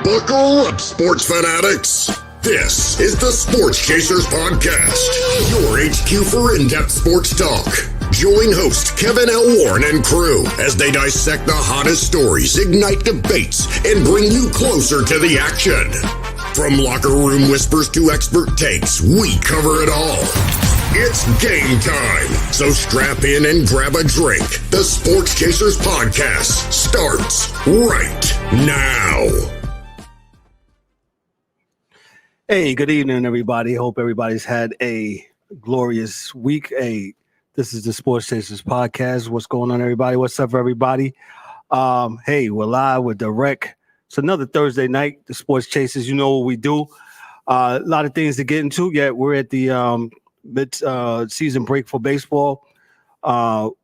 Buckle up, sports fanatics. This is the Sports Chasers Podcast, your HQ for in-depth sports talk. Join host Kevin L. Warren and crew as they dissect the hottest stories, ignite debates, and bring you closer to the action. From locker room whispers to expert takes, we cover it all. It's game time, so strap in and grab a drink. The Sports Chasers Podcast starts right now. Hey, good evening, everybody. Hope everybody's had a glorious week. Hey, this is the Sports Chasers Podcast. What's going on, everybody? What's up, everybody? Hey, we're live with the Rec. It's another Thursday night, the Sports Chasers. You know what we do. A lot of things to get into. Yet we're at the mid-season break for baseball.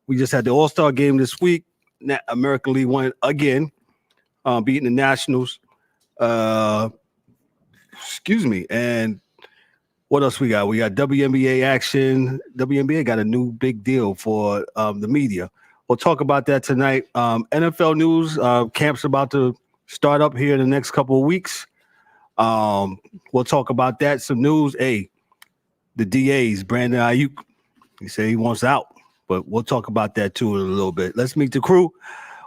We just had the All-Star game this week. American League won again, beating the Nationals. And what else we got? We got WNBA action. WNBA got a new big deal for the media. We'll talk about that tonight. NFL news, camp's about to start up here in the next couple of weeks. We'll talk about that. Some news. Hey, the DAs, Brandon Ayuk, he said he wants out, but we'll talk about that too in a little bit. Let's meet the crew.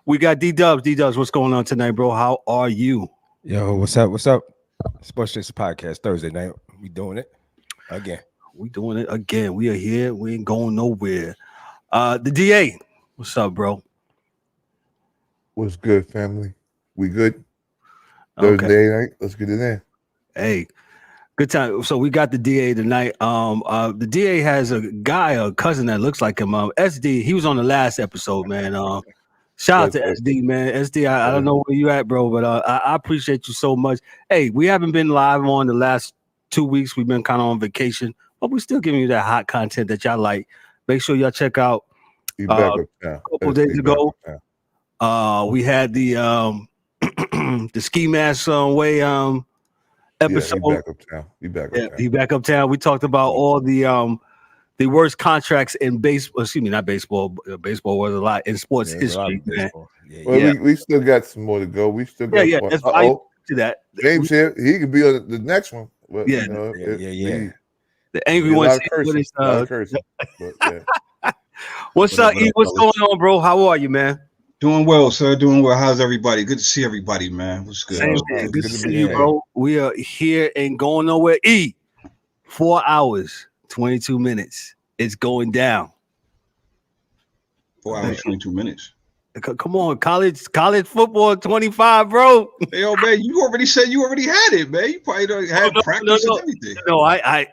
We got D-Dubs. D-Dubs, what's going on tonight, bro? How are you? Yo, what's up? What's up? Sports Chasers Podcast Thursday night. We doing it again. We doing it again. We are here. We ain't going nowhere. The DA, what's up, bro? What's good, family? We good? Thursday night. Let's get it in. Hey, good time. So we got the DA tonight. The DA has a cousin that looks like him. SD. He was on the last episode, man. Shout out to SD, man. SD, I don't know where you at, bro, but I appreciate you so much. Hey, we haven't been live on the last 2 weeks. We've been kind of on vacation, but we're still giving you that hot content that y'all like. Make sure y'all check out. A couple days ago, we had the the ski mask way episode. He back uptown. We talked about all the worst contracts in baseball. Excuse me, not baseball. Baseball was a lot in sports history, man. We still got some more to go. We still got That's to that. James here, he could be on the next one. But, The angry one. What's up, E? What's going on, bro? How are you, man? Doing well, sir. Doing well. How's everybody? Good to see everybody, man. What's good? Good to see you, bro. We are here and going nowhere. E, 4 hours, 22 minutes. It's going down. 4 hours, 22 minutes. Come on, college football 25, bro. Hey, yo, man, you already said you already had it, man. You probably had practice and everything. No, I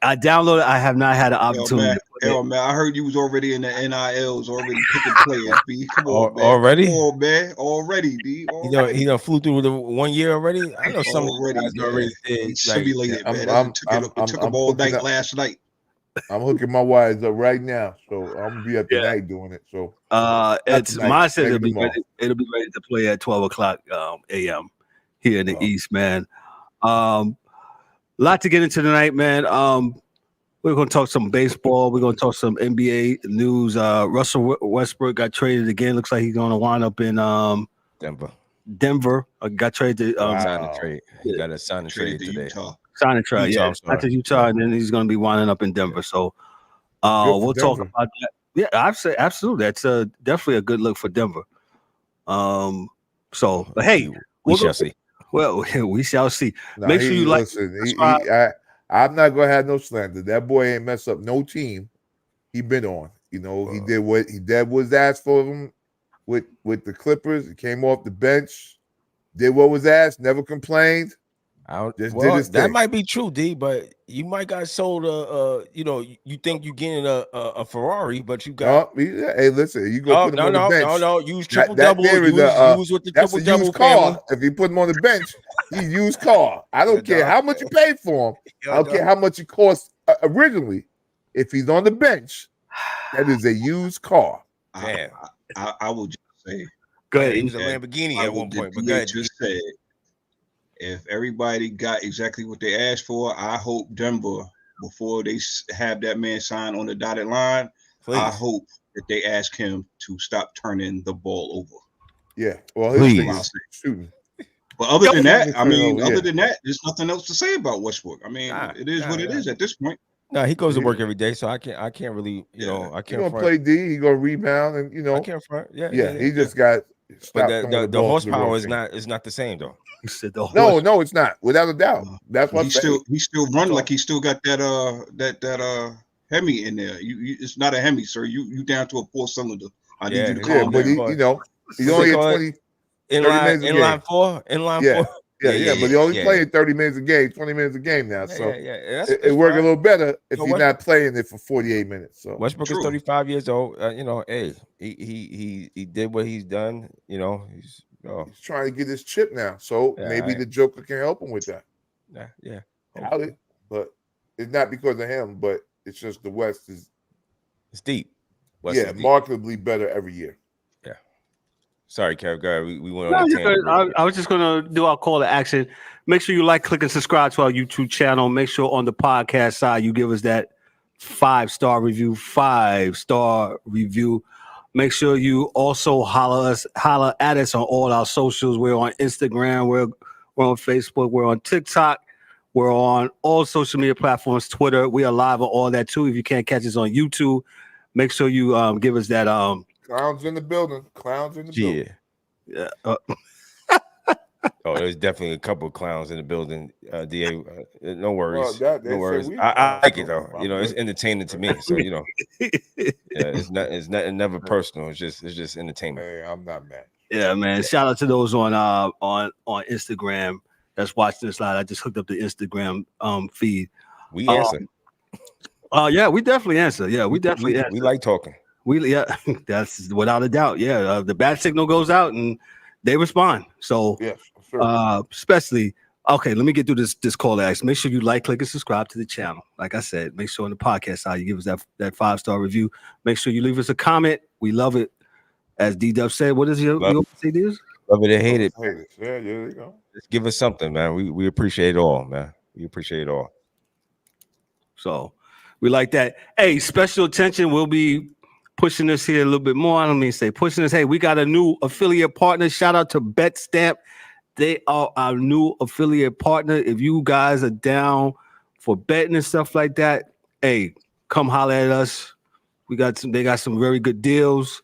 downloaded. I have not had an opportunity. Man, I heard you was already in the NILs, already picking players. B, come on, man. Already? Come on, man. Already, B. He done flew through the 1 year already. I know some already did. Simulated, man. It took him all night last night. I'm hooking my wires up right now, so I'm gonna be up tonight doing it. So it's mine said it'll be ready to play at 12 o'clock a.m. here in the East, man. Lot to get into tonight, man. We're gonna talk some baseball. We're gonna talk some NBA news. Russell Westbrook got traded again. Looks like he's gonna wind up in Denver. Got traded. Sign a trade. He got a sign a trade today. Utah. Sign a trade, Not to Utah, and then he's going to be winding up in Denver. So we'll talk about that. Yeah, I'd say absolutely. That's definitely a good look for Denver. But hey, we shall see. Well, we shall see. Make sure you like. I'm not going to have no slander. That boy ain't mess up no team he been on. You know, he did what he did was asked for him with the Clippers. He came off the bench, did what was asked, never complained. That might be true, D, but you might got sold you think you're getting a Ferrari, but you got hey, listen, you go put him on the bench. No, use triple double. Use with the triple double car. If you put him on the bench, he's used car. I don't care how much you paid for him. I don't care how much it cost originally. If he's on the bench, that is a used car. Man, I will just say, go ahead. He was a Lamborghini at one point, but go ahead. Just said, if everybody got exactly what they asked for, I hope Denver, before they have that man sign on the dotted line, I hope that they ask him to stop turning the ball over. Yeah, well, his thing is shooting. But other than that, there's nothing else to say about Westbrook. I mean, it is what it is at this point. No, he goes to work every day, so I can't really, I can't. He gonna play D. He gonna rebound, and I can't front. He just got. But the horsepower is not the same though. No, it's not. Without a doubt. That's what he still run like he still got that Hemi in there. It's not a Hemi, sir. You down to a 4-cylinder. I need you to calm but down. He only had 20 inline four. Yeah, but he only playing 30 minutes a game, 20 minutes a game now. So it works a little better if you're not playing it for 48 minutes. So Westbrook is 35 years old. He did what he's done. He's trying to get his chip now. So maybe the Joker can help him with that. Yeah. Doubt it, but it's not because of him, but it's just the West is deep. Markedly better every year. Yeah. Sorry, Kev. Go ahead. We went on. I was just gonna do our call to action. Make sure you like, click, and subscribe to our YouTube channel. Make sure on the podcast side you give us that 5-star review. 5-star review. Make sure you also holler at us on all our socials. We're on Instagram. We're on Facebook. We're on TikTok. We're on all social media platforms. Twitter. We are live on all that too. If you can't catch us on YouTube, make sure you give us that. Clowns in the building. Yeah. There's definitely a couple of clowns in the building. DA, no worries. Well, no worries. I like it though. It's entertaining to me. So it's never personal. It's just entertainment. Hey, I'm not mad. Yeah, man. Shout out to those on Instagram that's watching this live. I just hooked up the Instagram feed. We answer. Yeah, we definitely answer. Yeah, we definitely answer. We like talking. That's without a doubt. Yeah, the bat signal goes out and they respond. So, yes, sure. Especially, okay, let me get through this call to action. Make sure you like, click, and subscribe to the channel. Like I said, make sure on the podcast side you give us that 5-star review. Make sure you leave us a comment. We love it. As D-Dub said, what is your say this? Love it and hate it. Yeah, there you go. Just give us something, man. We appreciate it all, man. We appreciate it all. So we like that. Hey, special attention. We'll be pushing this here a little bit more. I don't mean to say pushing this. Hey, we got a new affiliate partner. Shout out to BetStamp. They are our new affiliate partner. If you guys are down for betting and stuff like that, hey, come holler at us. They got some very good deals.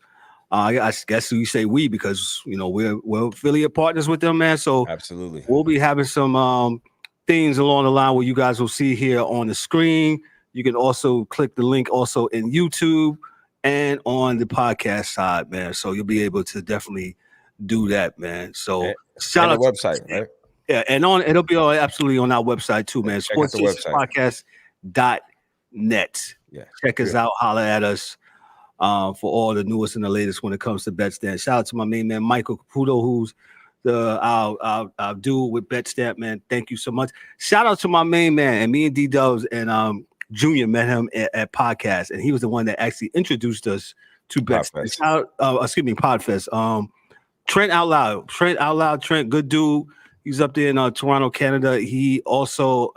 I guess you say we because we're affiliate partners with them, man. So absolutely, we'll be having some things along the line where you guys will see here on the screen. You can also click the link also in YouTube and on the podcast side, man. So you'll be able to definitely do that, man. So shout out to the website, right? Yeah, and it'll be absolutely on our website too, man. sportspodcast.net. Yeah, check us out, holler at us for all the newest and the latest when it comes to BetStamp. Shout out to my main man Michael Caputo, who's our dude with BetStamp, man. Thank you so much. Shout out to my main man, and me and D-Dubs and Junior met him at Podcast, and he was the one that actually introduced us to BetStamp. Podfest. Trent Out Loud. Trent, good dude. He's up there in Toronto, Canada. He also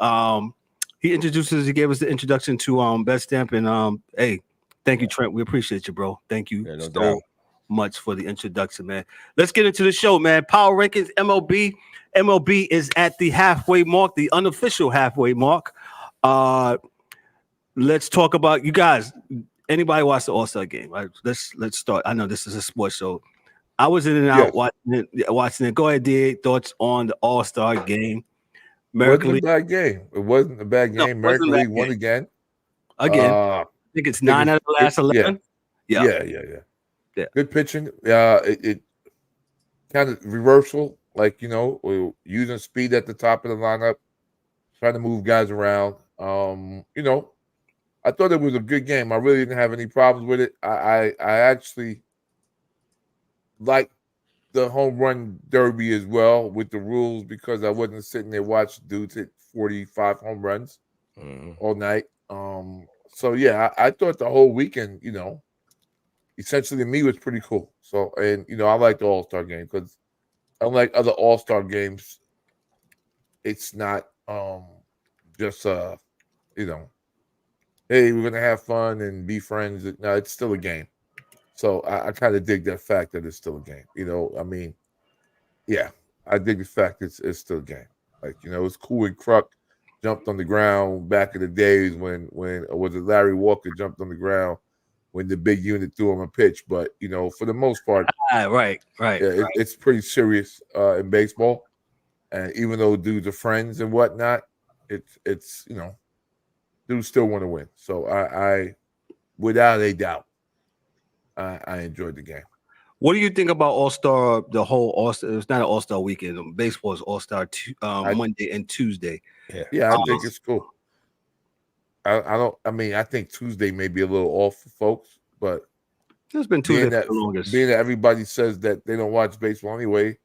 he gave us the introduction to BetStamp, and hey, thank you, Trent. We appreciate you, bro. Thank you so much for the introduction, man. Let's get into the show, man. Power rankings, MLB. MLB is at the halfway mark, the unofficial halfway mark. Let's talk about you guys. Anybody watch the All-Star game? Right? Let's start. I know this is a sports show. I was in and out watching it. Go ahead, D. Thoughts on the All-Star game? American League. It wasn't a bad game. American League won again. I think it's 9 out of the last 11. Yeah. Good pitching. It kind of reversal, we're using speed at the top of the lineup, trying to move guys around. I thought it was a good game. I really didn't have any problems with it. I actually like the home run derby as well with the rules because I wasn't sitting there watching dudes hit 45 home runs all night. So yeah, I thought the whole weekend, essentially to me was pretty cool. So, and I like the All-Star game because unlike other All-Star games, it's not just hey, we're gonna have fun and be friends. No, it's still a game. So I kind of dig that fact that it's still a game. I dig the fact it's still a game. Like, it's cool when Kruk jumped on the ground back in the days when or was it Larry Walker jumped on the ground when the big unit threw him a pitch. But, for the most part, right. It's pretty serious in baseball. And even though dudes are friends and whatnot, it's dudes still want to win. So I without a doubt, I enjoyed the game. What do you think about All-Star, the whole All-Star? It's not an All-Star weekend. Baseball is All-Star Monday and Tuesday. Yeah, I think it's cool. I think Tuesday may be a little off for folks, but it's been Tuesday for the longest. Being that everybody says that they don't watch baseball anyway,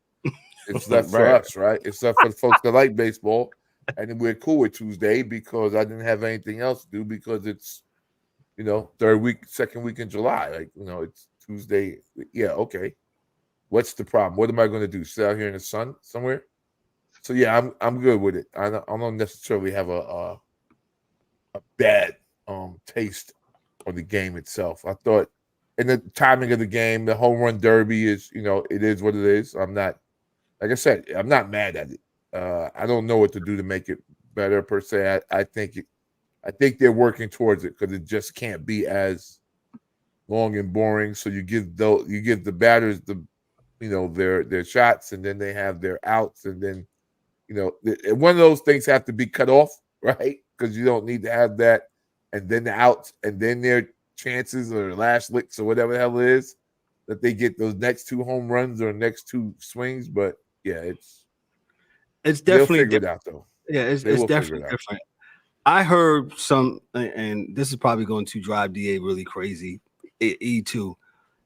it's left for us, right? It's left for the folks that like baseball, and we're cool with Tuesday because I didn't have anything else to do because it's, second week in July. Like, it's Tuesday. Yeah, okay. What's the problem? What am I going to do? Sit out here in the sun somewhere? So yeah, I'm good with it. I don't necessarily have a bad taste on the game itself. I thought, and the timing of the game, the home run derby is, it is what it is. I'm not, like I said, I'm not mad at it. I don't know what to do to make it better per se. I think they're working towards it because it just can't be as long and boring. So you give the batters their shots, and then they have their outs, and then one of those things have to be cut off, right? Because you don't need to have that, and then the outs, and then their chances or last licks or whatever the hell it is that they get those next two home runs or next two swings. But yeah, it's definitely figure it out though. Yeah, it's definitely different. I heard some, and this is probably going to drive DA really crazy. E2.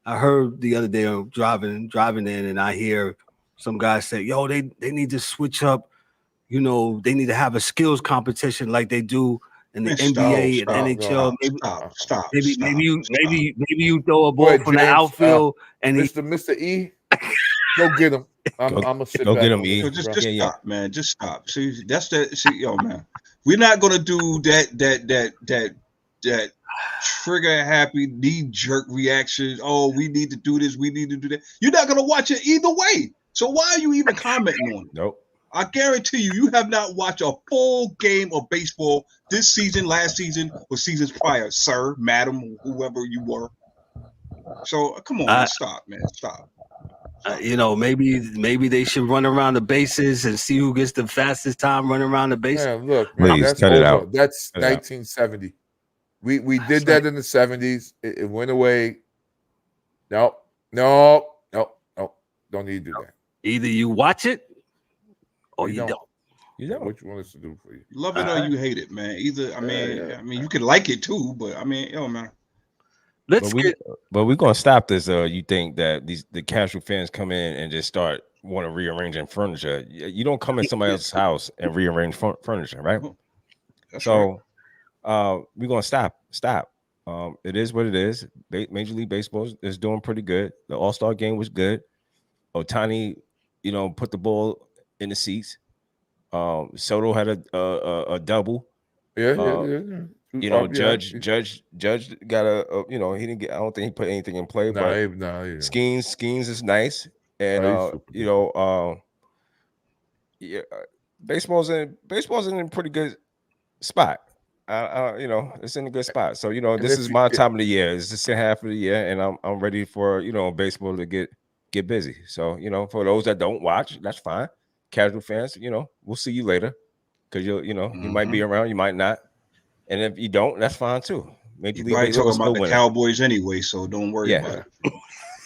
I heard the other day I'm driving in, and I hear some guys say, "Yo, they need to switch up. They need to have a skills competition like they do in the NBA and NHL. Maybe you throw a ball from the outfield and Mr. E, go get him. I'm gonna sit back. Go get him, E. So just stop, man. Just stop. See, yo, man. We're not gonna do that trigger happy knee jerk reactions. Oh, we need to do this. We need to do that. You're not gonna watch it either way. So why are you even commenting on it? Nope. I guarantee you have not watched a full game of baseball this season, last season, or seasons prior, sir, madam, whoever you were. So come on, stop, man, stop. Maybe they should run around the bases and see who gets the fastest time running around the base. Man, look, man, please that's cut over. it out. That's 1970. We did that in the 70s. It went away. No. Don't need to do that. Either you watch it or you don't. You don't. What you want us to do for you? Love it or you hate it, man. Either, I mean, you can like it too, but I mean, man. But we're gonna stop this. You think that the casual fans come in and just start want to rearranging furniture? You don't come in somebody else's house and rearrange furniture, right? So we're gonna stop. It is what it is. Major League Baseball is doing pretty good. The All-Star game was good. Ohtani, put the ball in the seats. Soto had a double. Yeah. Judge got he didn't get. I don't think he put anything in play. Skeens is nice, and baseball's in a pretty good spot. It's in a good spot. So this is my time of the year. It's the second half of the year, and I'm ready for baseball to get busy. So for those that don't watch, that's fine. Casual fans, we'll see you later because you might be around, you might not. And if you don't, that's fine too. Maybe you might talk about the Cowboys anyway, so don't worry about it.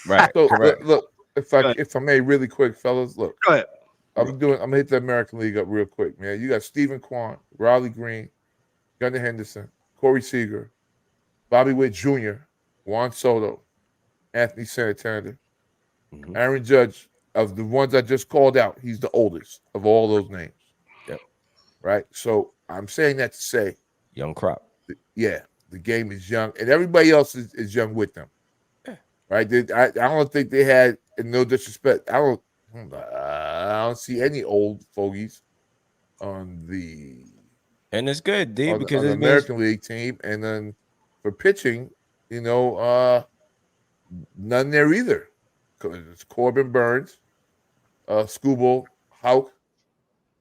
Right. So look, if I may, really quick, fellas, look. Go ahead. I'm gonna hit the American League up real quick, man. You got Stephen Kwan, Riley Green, Gunnar Henderson, Corey Seager, Bobby Witt Jr., Juan Soto, Anthony Santander, Aaron Judge. Of the ones I just called out, he's the oldest of all those names. Yep. Right. So I'm saying that to say, young crop. Yeah, the game is young, and everybody else is young with them. Right? I don't think they had, and no disrespect, I don't see any old fogies on the. And it's good, D, because the American League team, and then for pitching, none there either. It's Corbin Burns, Skubal, Houck,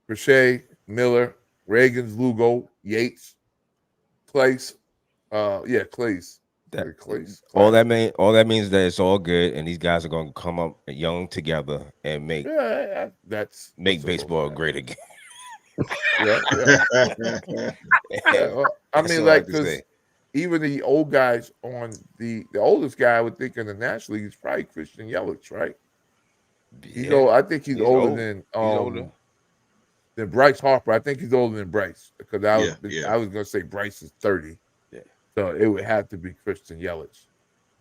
Crochet, Miller, Reagans, Lugo, Yates, Clace. Clace. Clace. All that means that it's all good, and these guys are going to come up young together and make baseball great again. Yeah. I mean, like, because even the old guys on the oldest guy I would think in the National League is probably Christian Yelich, right? Yeah. I think he's older than Bryce Harper. I think he's older than Bryce because I was going to say Bryce is 30. Yeah. So it would have to be Christian Yelich.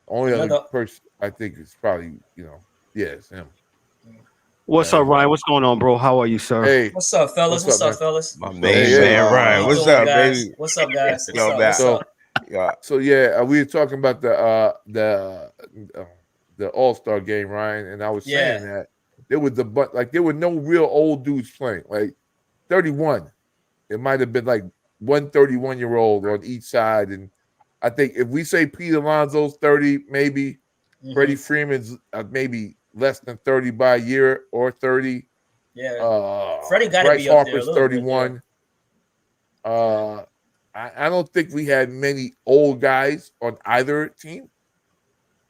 Only other person I think is probably, it's him. What's up, Ryan? What's going on, bro? How are you, sir? Hey, what's up, fellas? What's up, fellas? My man, Ryan. What's up, guys? baby? What's up, guys? So we were talking about the All-Star game, Ryan, and I was saying that there were no real old dudes playing. Like 31, it might have been like 131-year-old on each side, and I think if we say Pete Alonso's 30, maybe Freddie Freeman's maybe less than 30 by a year or 30. Yeah. Freddie got Bryce to be up Harper's there 31. I don't think we had many old guys on either team.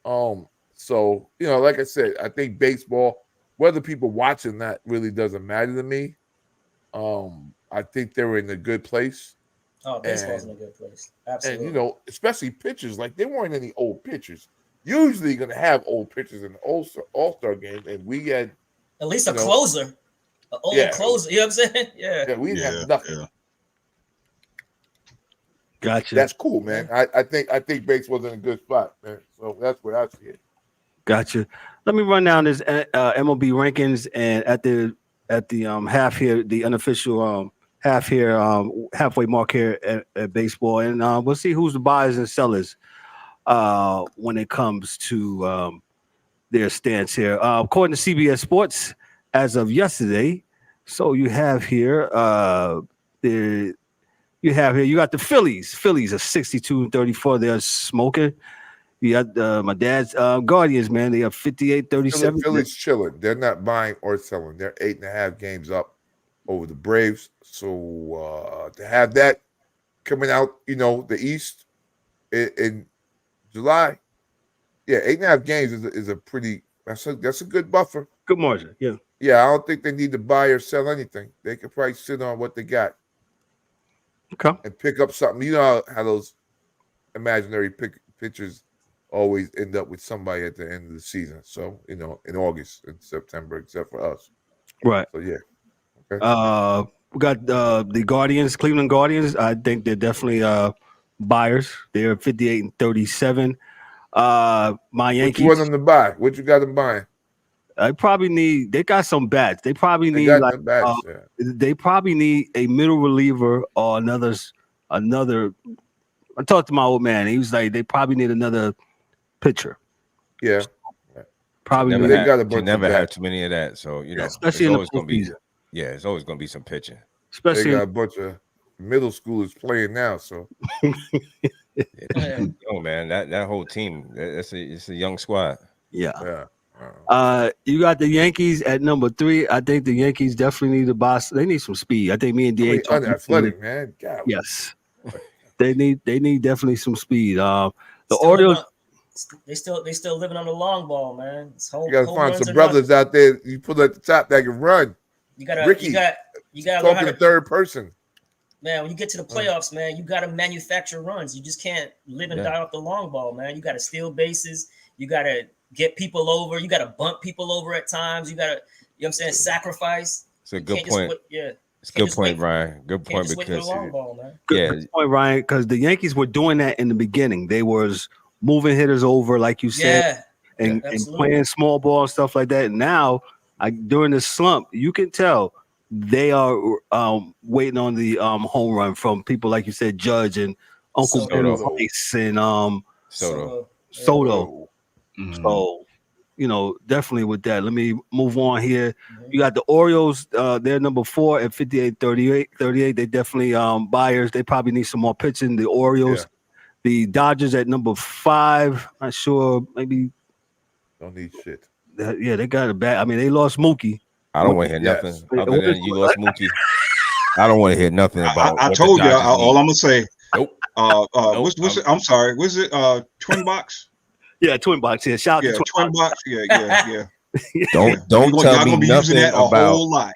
So, like I said, I think baseball, whether people watching that really doesn't matter to me. I think they were in a good place. Oh, baseball's in a good place. Absolutely. And, especially pitchers, like there weren't any old pitchers. Usually you're going to have old pitchers in the All-Star game, and we had at least a closer. An old closer, you know what I'm saying? Yeah. We didn't have nothing. Yeah. Gotcha. That's cool, man. I think baseball's in a good spot, man. So that's where I see it. Gotcha. Let me run down this MLB rankings, and at the half here, the unofficial half here, halfway mark here at baseball, and we'll see who's the buyers and sellers when it comes to their stance here. According to CBS Sports, as of yesterday, so you have here you got the Phillies. Phillies are 62-34. They're smoking. You got my dad's Guardians, man. They are 58-37. Phillies chilling. They're not buying or selling. They're 8.5 games up over the Braves. So to have that coming out, the East in July, 8.5 games is a pretty. That's a good buffer. Good margin. Yeah. Yeah, I don't think they need to buy or sell anything. They could probably sit on what they got. Okay. And pick up something. You know how those imaginary pitchers always end up with somebody at the end of the season. So, in August and September, except for us. Right. So, yeah. Okay. We got the Guardians, Cleveland Guardians. I think they're definitely buyers. They're 58-37. My Yankees. What you want them to buy? What you got them buying? They got some bats. They probably need they probably need a middle reliever or another. I talked to my old man. He was like, they probably need another pitcher. Yeah. Probably never have too many of that. So, especially in the postseason. It's always going to be some pitching. Especially they got a bunch of middle schoolers playing now. So, man, that whole team, it's a young squad. Yeah. You got the Yankees at number 3. I think the Yankees definitely need to buy. They need some speed. I think me and DA unathletic, man. God. Yes, they need definitely some speed. The Orioles, they still living on the long ball, man. You got to find some brothers out there. You put at the top that can run. You got Ricky. You got talking to third person. Man, when you get to the playoffs, man, you got to manufacture runs. You just can't live and die off the long ball, man. You got to steal bases. You got to get people over. You got to bunt people over at times. You got to, you know what I'm saying, sacrifice. It's a good point. It's a good point, Ryan. Good point because good point, Ryan. Because the Yankees were doing that in the beginning. They was moving hitters over, like you said, and playing small ball and stuff like that. And now, during the slump, you can tell they are waiting on the home run from people like you said, Judge and Uncle Ben Rice and Soto. Mm-hmm. So, definitely with that. Let me move on here. Mm-hmm. You got the Orioles. They're number 4 at 58-38. They definitely buyers. They probably need some more pitching. The Orioles. The Dodgers at number 5. Not sure. Maybe don't need shit. They got a bad. I mean, they lost Mookie. I don't want to hear nothing other than you lost Mookie. I don't want to hear nothing about. I told you all I'm gonna say. Nope. What's it? I'm sorry. Was it Twin Box? Yeah, Twin Box. Yeah, shout out to Twin Box. Yeah. Don't y'all tell gonna me be using nothing that a about. whole lot.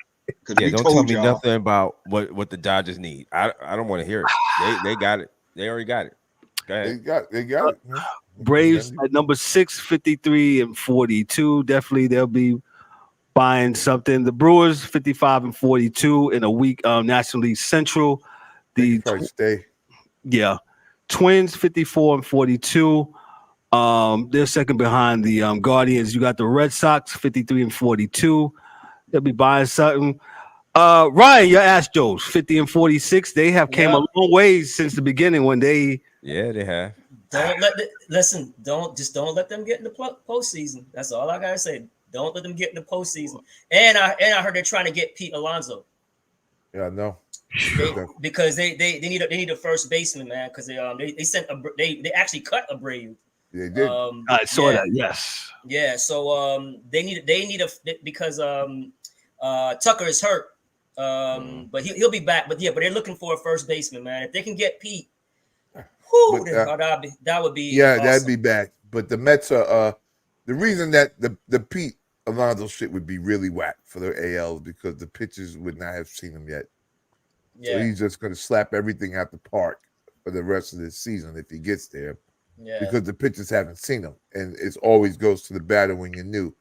Yeah, don't tell me nothing about what the Dodgers need. I don't want to hear it. They got it. They already got it. Go ahead. They got it. Braves at number 6, 53 and 42. Definitely they'll be buying something. The Brewers 55 and 42 in a week National League Central. The stay. Yeah. Twins 54 and 42. They're second behind the Guardians. You got the Red Sox 53 and 42. They'll be buying something. Ryan, your Astros 50 and 46. They have came a long way since the beginning when they have. Don't let them get in the postseason. That's all I gotta say. Don't let them get in the postseason. And I heard they're trying to get Pete Alonso. Yeah, I know. Because they need a first baseman, man. Because they actually cut Abreu. They did. I saw that. Yes. Yeah. So they need because Tucker is hurt. But he'll be back. But they're looking for a first baseman, man. If they can get Pete, that would be awesome. That'd be back. But the Mets are the reason that the Pete Alonso shit would be really whack for the AL is because the pitchers would not have seen him yet. Yeah. So he's just going to slap everything out the park for the rest of the season if he gets there. Yeah. Because the pitchers haven't seen him, and it always goes to the batter when you're new.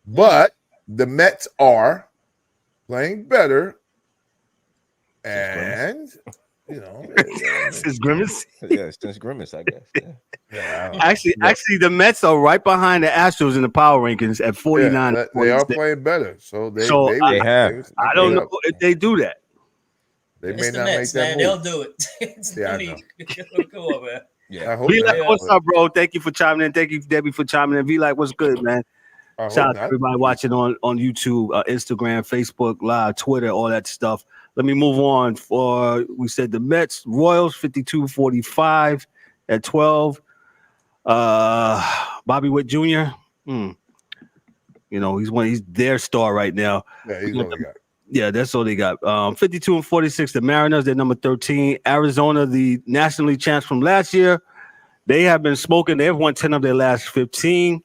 But the Mets are playing better, and it's Grimace. Yeah, it's just Grimace, I guess. Yeah. Actually, the Mets are right behind the Astros in the power rankings at 49. Yeah, they are playing better, so they have. I don't know if they do that. They may not Mets, make that man. move. They'll do it. Yeah, I know. Come on, man. Yeah. V-Like, what's up, bro? Thank you for chiming in. Thank you, Debbie, for chiming in. V-Like, what's good, man? Shout out to everybody watching on YouTube, Instagram, Facebook Live, Twitter, all that stuff. Let me move on. We said the Mets, Royals, 52-45 at 12. Bobby Witt Jr. He's their star right now. Yeah, he's all they got. Yeah, that's all they got. 52 and 46, the Mariners, they're number 13. Arizona, the National League champs from last year, they have been smoking. They've won 10 of their last 15.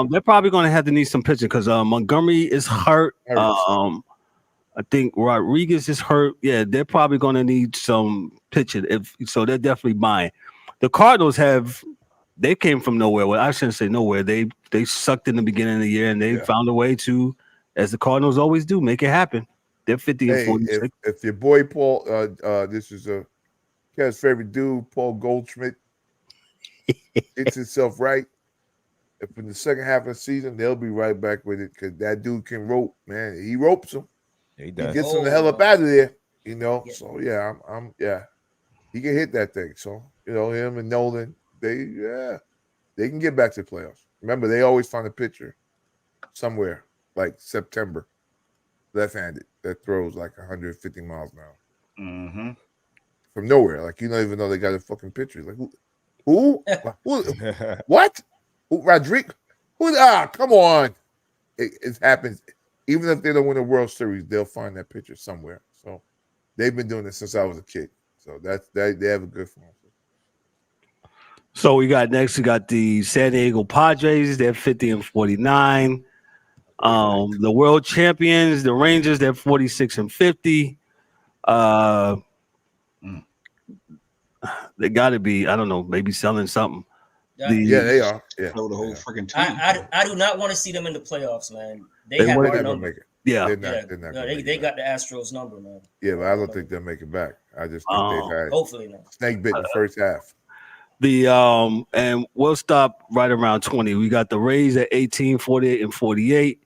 They're probably going to have to need some pitching because Montgomery is hurt. I think Rodriguez is hurt. Yeah, they're probably going to need some pitching. So they're definitely buying. The Cardinals they came from nowhere. Well, I shouldn't say nowhere. They sucked in the beginning of the year, and they found a way to, as the Cardinals always do, make it happen. They're 50 and 46. If your boy Paul, this is Kev's favorite dude, Paul Goldschmidt, gets himself right. If in the second half of the season, they'll be right back with it because that dude can rope, man. He ropes them. He does. He gets them the hell up out of there, So he can hit that thing. So him and Nolan, they can get back to the playoffs. Remember, they always find a pitcher somewhere like September, left-handed that throws like 150 miles an hour from nowhere. Like you don't even know they got a fucking pitcher. Like who? What? Who? Rodriguez? Who? Come on! It happens. Even if they don't win a World Series, they'll find that pitcher somewhere. So they've been doing this since I was a kid. So they have a good form. So we got the San Diego Padres. They're 50 and 49. The world champions, the Rangers, they're 46 and 50. They got to be, I don't know, maybe selling something. They are. Yeah, the whole freaking team. I do not want to see them in the playoffs, man. They have never our number. make it. Yeah, they got the Astros number, man. Yeah, but I don't think they'll make it back. I just think they've had hopefully not. Snake bit in the first half. And we'll stop right around 20. We got the Rays at 18, 48, and 48.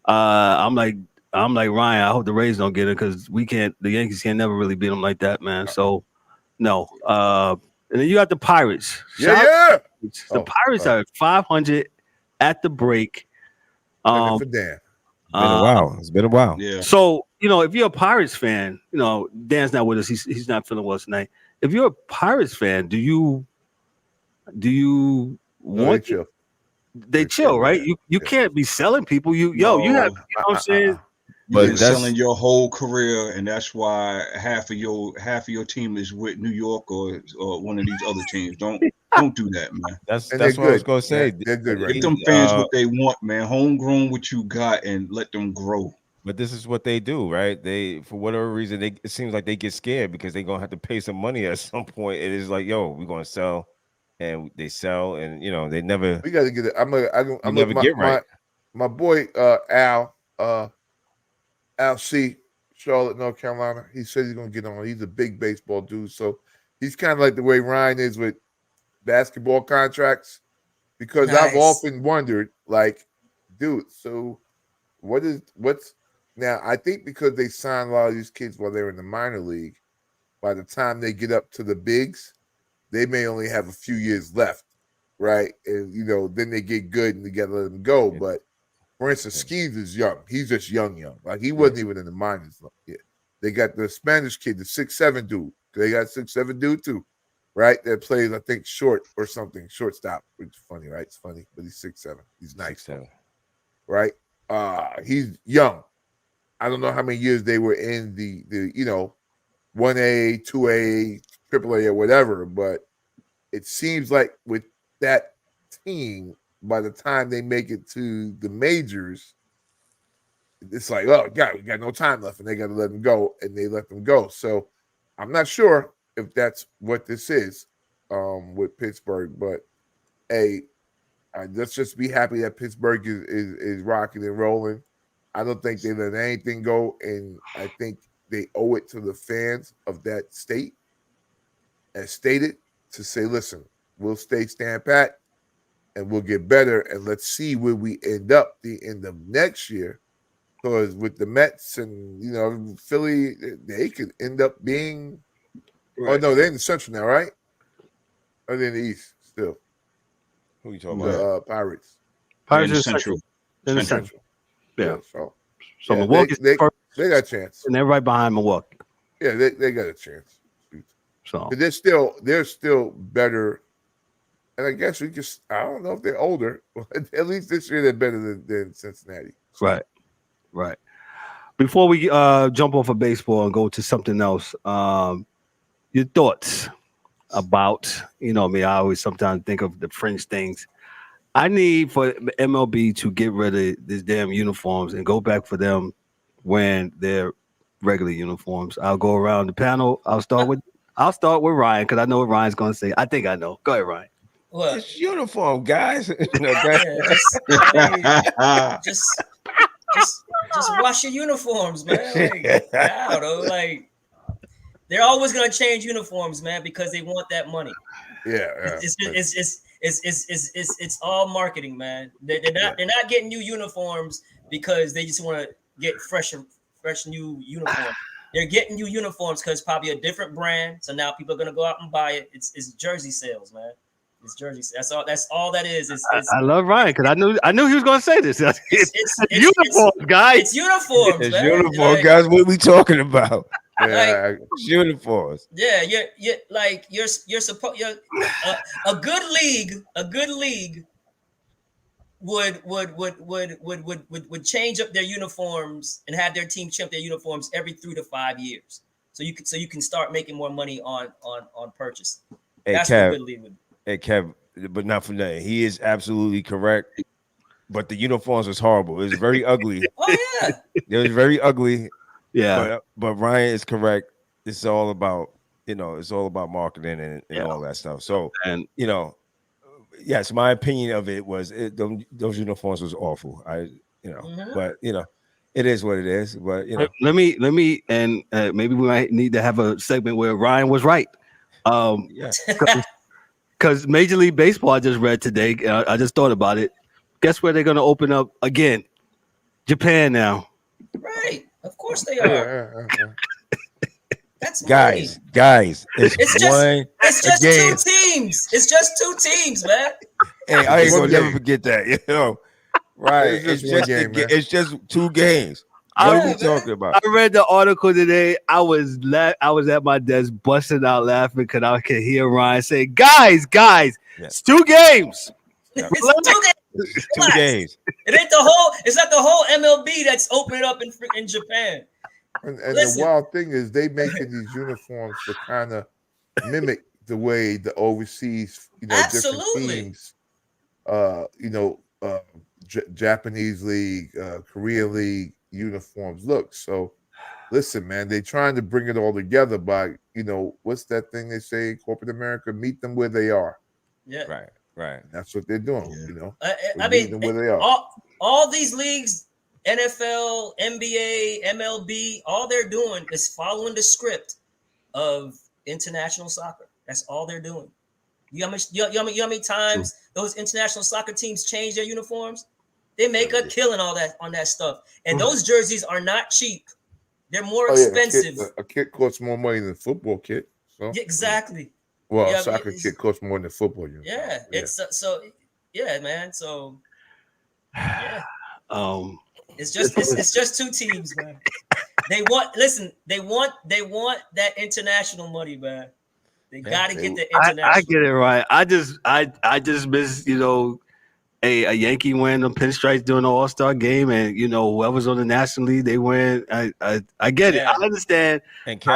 I'm like Ryan. I hope the Rays don't get it because the Yankees can never really beat them like that, man. So no. And then you got the Pirates. The Pirates are 500 at the break. For Dan. It's been a while. Yeah. So if you're a Pirates fan, Dan's not with us. He's not feeling well tonight. If you're a Pirates fan, do you want chill? They chill, right? You can't be selling people. You have, what I'm saying? You've been selling your whole career, and that's why half of your team is with New York or one of these other teams. Don't do that, man. That's what I was gonna say. They're good, right? Give them fans what they want, man. Homegrown what you got, and let them grow. But this is what they do, right? They, for whatever reason, it seems like they get scared because they're gonna have to pay some money at some point. It is like, yo, we're gonna sell, and they sell, and they never. We got to get it. I'm never get right. My boy Al C, Charlotte, North Carolina. He said he's gonna get on. He's a big baseball dude, so he's kind of like the way Ryan is with basketball contracts. Because I've often wondered, like, dude, so what's now? I think because they signed a lot of these kids while they're in the minor league, by the time they get up to the bigs, they may only have a few years left, right? And then they get good and they gotta let them go. But for instance, Skeens is young. He's just young. Like he wasn't even in the minors yet. They got the Spanish kid, the 6'7" dude. They got 6'7" dude too, right? That plays, I think, short or something, shortstop. Which is funny, right? It's funny, but he's 6'7". He's nice, 6'7", right? He's young. I don't know how many years they were in the 1A, 2A, AAA, or whatever, but it seems like with that team, by the time they make it to the majors, it's like, oh God, we got no time left, and they got to let them go, and they let them go. So I'm not sure if that's what this is with Pittsburgh, but hey, let's just be happy that Pittsburgh is rocking and rolling. I don't think they let anything go, and I think they owe it to the fans of that state, as stated, to say, listen, we'll stand pat, and we'll get better, and let's see where we end up the end of next year. Because with the Mets and Philly, they could end up being. Right. Oh no, they're in the Central now, right? Or they're in the East still. Who are you talking about? Pirates. Pirates in Central. In the Central. Yeah. So Milwaukee, they got a chance, and they're right behind Milwaukee. Yeah, they got a chance. So but they're still better. And I guess I don't know if they're older. At least this year they're better than Cincinnati. Right. Before we jump off of baseball and go to something else, your thoughts about, me, I always sometimes think of the fringe things. I need for MLB to get rid of these damn uniforms and go back for them when they're regular uniforms. I'll go around the panel. I'll start with Ryan, because I know what Ryan's going to say. I think I know. Go ahead, Ryan. What? It's uniform, guys. Just wash your uniforms, man. They're always gonna change uniforms, man, because they want that money. Yeah. It's all marketing, man. They're not getting new uniforms because they just want to get fresh new uniforms. They're getting new uniforms because probably a different brand. So now people are gonna go out and buy it. It's jersey sales, man. It's jerseys. That's all that is. I love Ryan because I knew he was going to say this. It's uniforms, guys. It's uniforms. It's uniforms, guys. What are we talking about? It's uniforms. Yeah, you're supposed. A good league would change up their uniforms and have their team change their uniforms every 3 to 5 years. So you can start making more money on purchase. That's what a good league would do. Hey, Kev, but not for nothing. He is absolutely correct. But the uniforms was horrible. It was very ugly. Oh, yeah. It was very ugly. Yeah. But Ryan is correct. It's all about, it's all about marketing and all that stuff. So, and yes, my opinion of it was those uniforms was awful. But it is what it is. But let me and maybe we might need to have a segment where Ryan was right. Because Major League Baseball, I just read today, I just thought about it. Guess where they're going to open up again? Japan now. Right. Of course they are. That's guys. It's just two teams. It's just 2 teams, man. Hey, I ain't going to never forget that. Right. It's just 2 games. What are we talking about? I read the article today. I was at my desk busting out laughing because I could hear Ryan say, guys, it's 2 games. It's 2 games. 2 games. It's not the whole MLB that's opening up in Japan. And the wild thing is they making these uniforms to kind of mimic the way the overseas, different teams, Japanese league, Korean league uniforms look. So listen, man, they trying to bring it all together by, what's that thing they say, corporate America, meet them where they are. Yeah. Right. And that's what they're doing, I mean, them where they are. All these leagues, NFL, NBA, MLB, all they're doing is following the script of international soccer. That's all they're doing. You know how many times those international soccer teams change their uniforms? They make a killing on that stuff. And those jerseys are not cheap. They're more expensive. A kit costs more money than a football kit. So exactly. Well, a soccer kit costs more than a football uniform. Yeah, it's man. So yeah. It's just two teams, man. They want that international money, man. They got to get the international. I get it right. I just miss, a Yankee win the pinstripes during the All-Star game, and whoever's on the National League, they win. I get it. I understand. And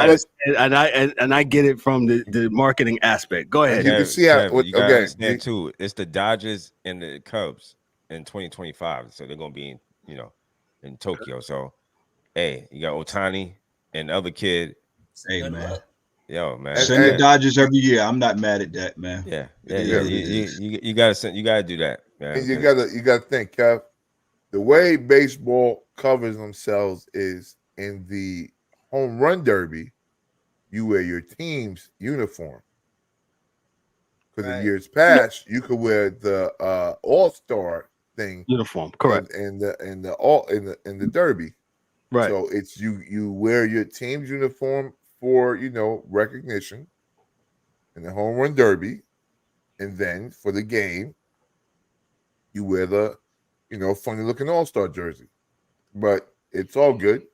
I get it from the marketing aspect. Go ahead. You can see how. You gotta understand too. It's the Dodgers and the Cubs in 2025, so they're gonna be in Tokyo. So, hey, you got Ohtani and the other kid. Hey, man. Yo, man. Send the Dodgers every year. I'm not mad at that, man. Yeah. You gotta do that. Man. And you gotta think, Kev. The way baseball covers themselves is in the home run derby. You wear your team's uniform. Because in years past, you could wear the All-Star thing uniform, correct, and the derby, right? So it's you wear your team's uniform for recognition in the home run derby, and then for the game, you wear the funny looking All-Star jersey. But it's all good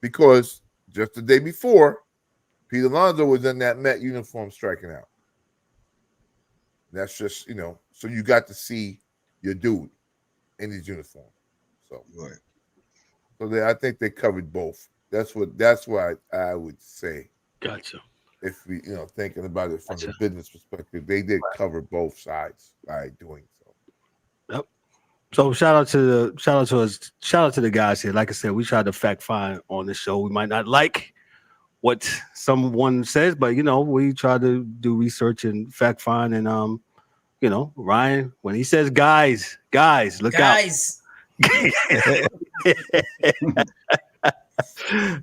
because just the day before, Pete Alonso was in that Met uniform striking out. That's just so you got to see your dude in his uniform. So, right. So I think they covered both. That's what I would say. Gotcha. If we thinking about it from the business perspective, they did cover both sides by doing so. Yep. So shout out to the guys here. Like I said, we tried to fact find on the show. We might not like what someone says, but we try to do research and fact find. And Ryan, when he says guys, look out.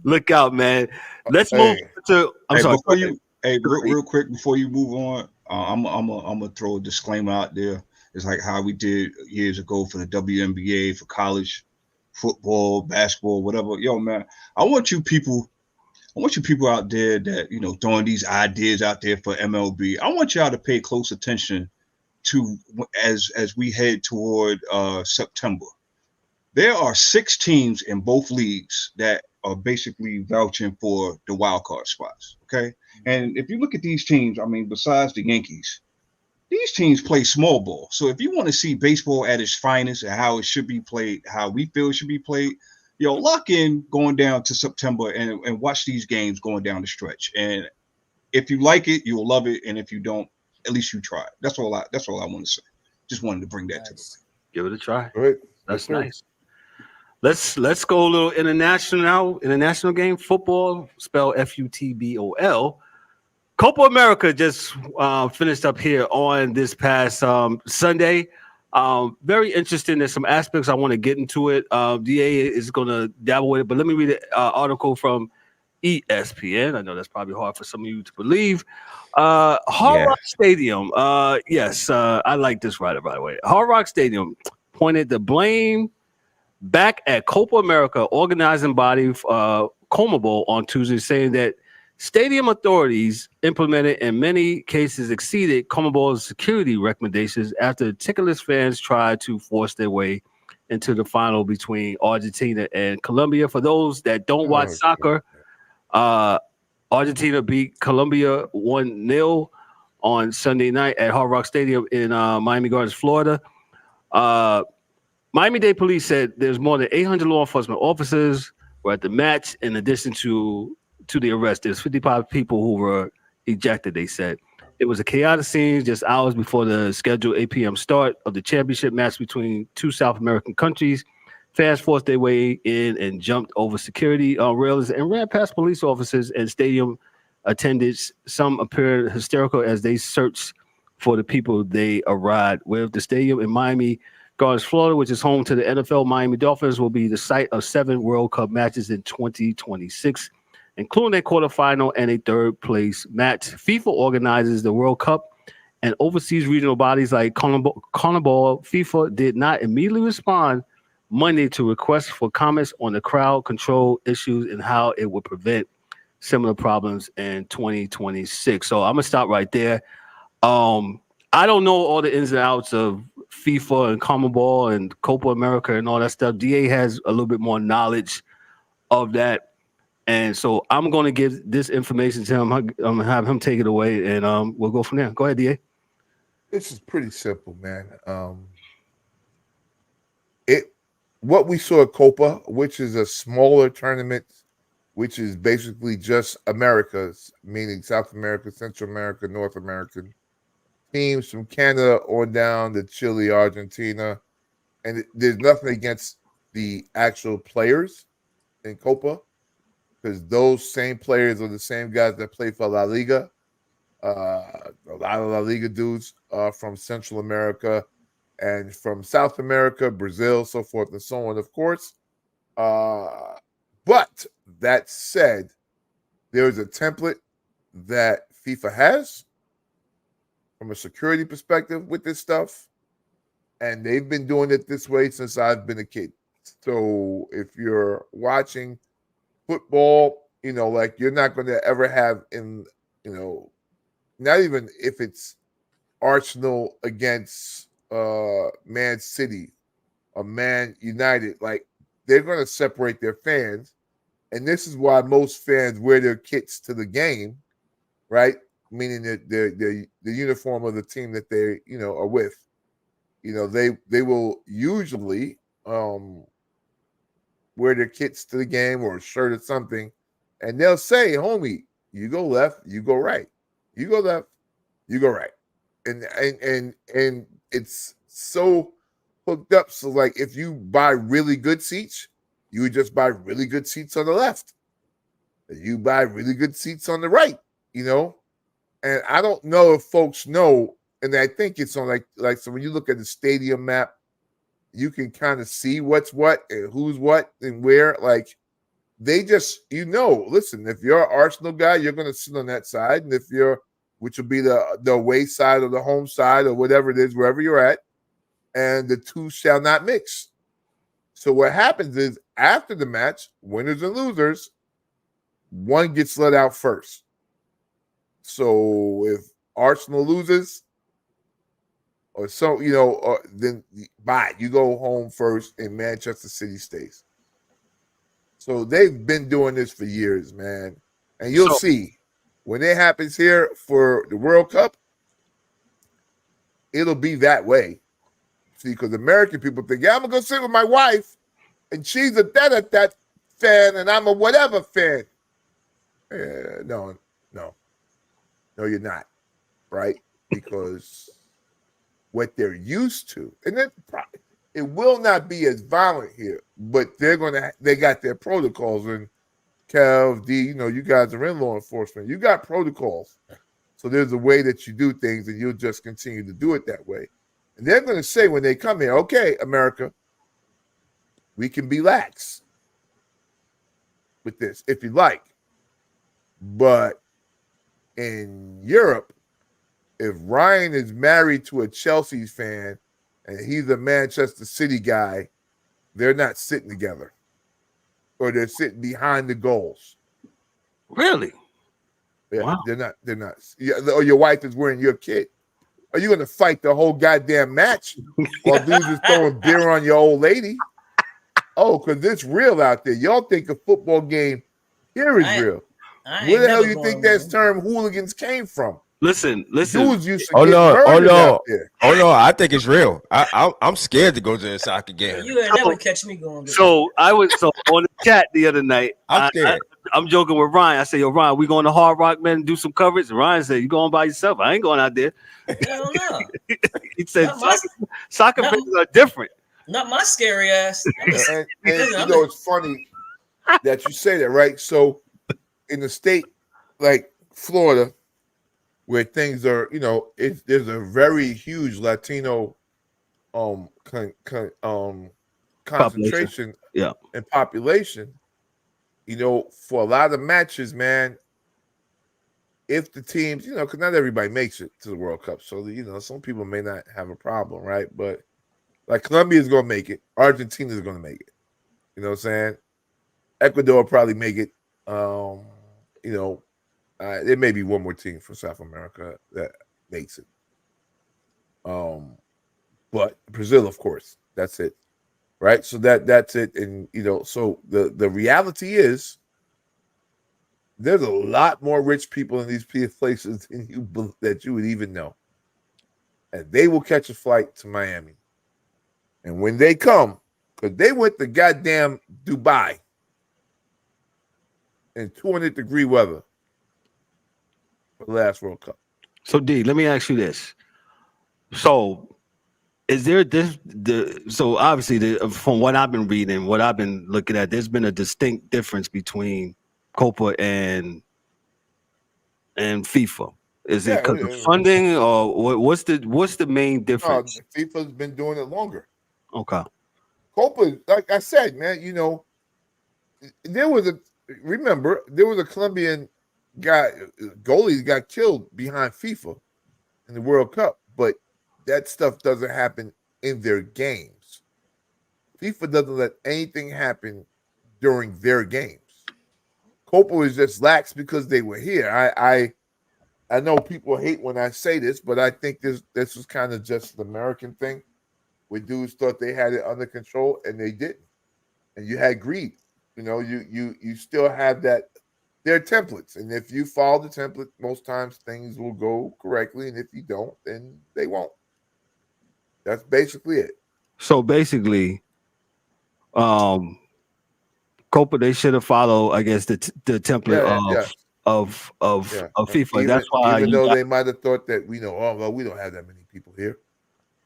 Look out, man. Let's move to. I'm sorry. Real quick before you move on, I'm gonna throw a disclaimer out there. It's like how we did years ago for the WNBA, for college football, basketball, whatever. Yo, man, I want you people out there that throwing these ideas out there for MLB. I want y'all to pay close attention to as we head toward September. There are 6 teams in both leagues that are basically vouching for the wild card spots. Okay. And if you look at these teams, I mean, besides the Yankees, these teams play small ball. So if you want to see baseball at its finest and how it should be played, how we feel it should be played, lock in going down to September and watch these games going down the stretch. And if you like it, you'll love it. And if you don't, at least you try. That's all I want to say. Just wanted to bring that to the way. Give it a try. All right. That's nice. Let's go a little international game. Football, spell FUTBOL. Copa America just finished up here on this past Sunday. Very interesting. There's some aspects I want to get into it. DA is going to dabble with it, but let me read an article from ESPN. I know that's probably hard for some of you to believe. Hard Rock Stadium. Yes, I like this writer, by the way. Hard Rock Stadium pointed the blame back at Copa America organizing body CONMEBOL on Tuesday, saying that stadium authorities implemented in many cases exceeded CONMEBOL's security recommendations after ticketless fans tried to force their way into the final between Argentina and Colombia. For those that don't watch soccer, Argentina beat Colombia 1-0 on Sunday night at Hard Rock Stadium in Miami Gardens, Florida. Miami-Dade police said there's more than 800 law enforcement officers were at the match. In addition to the arrest, there's 55 people who were ejected, they said. It was a chaotic scene just hours before the scheduled 8 p.m. start of the championship match between two South American countries. Fans forced their way in and jumped over security railings and ran past police officers and stadium attendants. Some appeared hysterical as they searched for the people they arrived with. The stadium in Miami Gardens, Florida, which is home to the NFL Miami Dolphins, will be the site of 7 World Cup matches in 2026, including a quarterfinal and a third-place match. FIFA organizes the World Cup, and overseas regional bodies like CONMEBOL FIFA did not immediately respond Monday to requests for comments on the crowd control issues and how it would prevent similar problems in 2026. So I'm going to stop right there. I don't know all the ins and outs of FIFA and CONMEBOL and COPA America and all that stuff. DA has a little bit more knowledge of that. And so I'm going to give this information to him. I'm going to have him take it away, and we'll go from there. Go ahead, DA. This is pretty simple, man. What we saw at COPA, which is a smaller tournament, which is basically just Americas, meaning South America, Central America, North American teams from Canada on down to Chile, Argentina. And there's nothing against the actual players in COPA, because those same players are the same guys that play for La Liga. A lot of La Liga dudes from Central America and from South America, Brazil, so forth and so on, of course. But that said, there's a template that FIFA has from a security perspective with this stuff, and they've been doing it this way since I've been a kid. So if you're watching football, like you're not going to ever have not even if it's Arsenal against Man City or Man United, like they're going to separate their fans. And this is why most fans wear their kits to the game, right? Meaning that the uniform of the team that they, are with. They will usually wear their kits to the game or a shirt or something, and they'll say, homie, you go left, you go right. You go left, you go right. And it's so hooked up. So like if you buy really good seats, you would just buy really good seats on the left. You buy really good seats on the right, And I don't know if folks know, and I think it's on like so when you look at the stadium map, you can kind of see what's what and who's what and where. Like they just, listen, if you're an Arsenal guy, you're going to sit on that side. And if you're, which will be the away side or the home side or whatever it is, wherever you're at, and the two shall not mix. So what happens is after the match, winners and losers, one gets let out first. So if Arsenal loses, or so, then bye. You go home first and Manchester City stays. So they've been doing this for years, man. And you'll see when it happens here for the World Cup, it'll be that way. See, because American people think, I'm going to go sit with my wife and she's a that fan and I'm a whatever fan. No, you're not, right? Because what they're used to, and then it will not be as violent here, but they got their protocols. And Kev, D, you guys are in law enforcement. You got protocols. So there's a way that you do things, and you'll just continue to do it that way. And they're going to say when they come here, okay, America, we can be lax with this if you like. But in Europe, if Ryan is married to a Chelsea fan and he's a Manchester City guy, they're not sitting together. Or they're sitting behind the goals. Really? Yeah, wow. They're not. Yeah, or your wife is wearing your kit. Are you going to fight the whole goddamn match while dudes is throwing beer on your old lady? Oh, because it's real out there. Y'all think a football game here is real. Where the hell do you think that term hooligans came from? Listen. Dudes used to Oh get no! murdered out there. Oh no! I think it's real. I'm scared to go to a soccer game. You ain't never catch me going. So on the chat the other night. I'm scared. I'm joking with Ryan. I said, "Yo, Ryan, we going to Hard Rock, man, and do some coverage." And Ryan said, "You going by yourself? I ain't going out there." Hell no. He said, "Soccer fans are different." Not my scary ass. And it's funny that you say that, right? So, in the state like Florida, where things are, there's a very huge Latino concentration in population. For a lot of matches, man, if the teams, because not everybody makes it to the World Cup, so some people may not have a problem, right? But like Colombia is going to make it, Argentina is going to make it. You know what I'm saying? Ecuador will probably make it. There may be one more team from South America that makes it. But Brazil, of course, that's it, right? So that's it, and so the reality is, there's a lot more rich people in these places than you would even know, and they will catch a flight to Miami, and when they come, because they went to goddamn Dubai in 200-degree weather for the last World Cup. So D, let me ask you this. So is there so obviously from what I've been reading, what I've been looking at, there's been a distinct difference between COPA and FIFA. Is it because of funding, or what's the main difference? FIFA's been doing it longer. Okay. COPA, like I said, man, there was a Colombian guy, goalie got killed behind FIFA in the World Cup, but that stuff doesn't happen in their games. FIFA doesn't let anything happen during their games. COPA is just lax because they were here. I know people hate when I say this, but I think this was kind of just an American thing, where dudes thought they had it under control and they didn't. And you had greed. You still have that. They're templates, and if you follow the template, most times things will go correctly, and if you don't, then they won't. That's basically it. So basically, COPA, they should have followed, I guess, the template of FIFA. That's why, even though they might have thought that we don't have that many people here.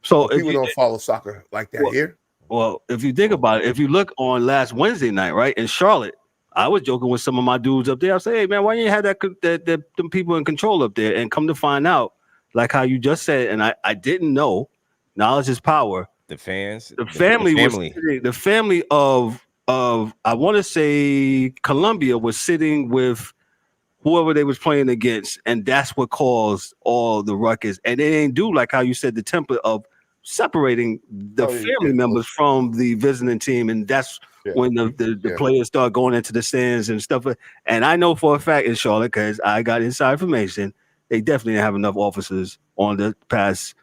So people don't follow soccer like that here. Well, if you think about it, if you look on last Wednesday night, right, in Charlotte, I was joking with some of my dudes up there. I say, hey man, why you have them people in control up there? And come to find out, like how you just said, and I didn't know, knowledge is power. The fans, the family of I want to say Colombia was sitting with whoever they was playing against, and that's what caused all the ruckus. And they didn't do like how you said the template of separating the family members from the visiting team, and that's when the players start going into the stands and stuff. And I know for a fact in Charlotte, because I got inside information, they definitely didn't have enough officers on the past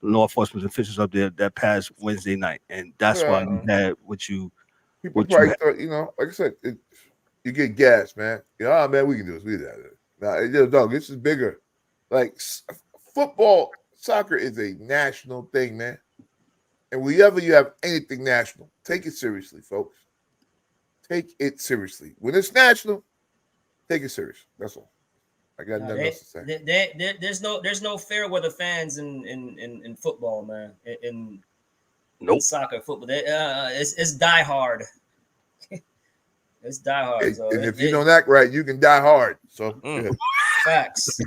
law enforcement officials up there that past Wednesday night, and that's why you had what you. People probably thought, like I said, you get gas, man. Man, we can do this. We do that. Nah, dog, this is bigger. Like football, soccer is a national thing, man. And whenever you have anything national, take it seriously, folks. Take it seriously. When it's national, take it serious. That's all. I got nothing else to say. There's no fair weather fans in football, man. In soccer, football, it's die hard. It's die hard. So and if you don't act right, you can die hard. So facts.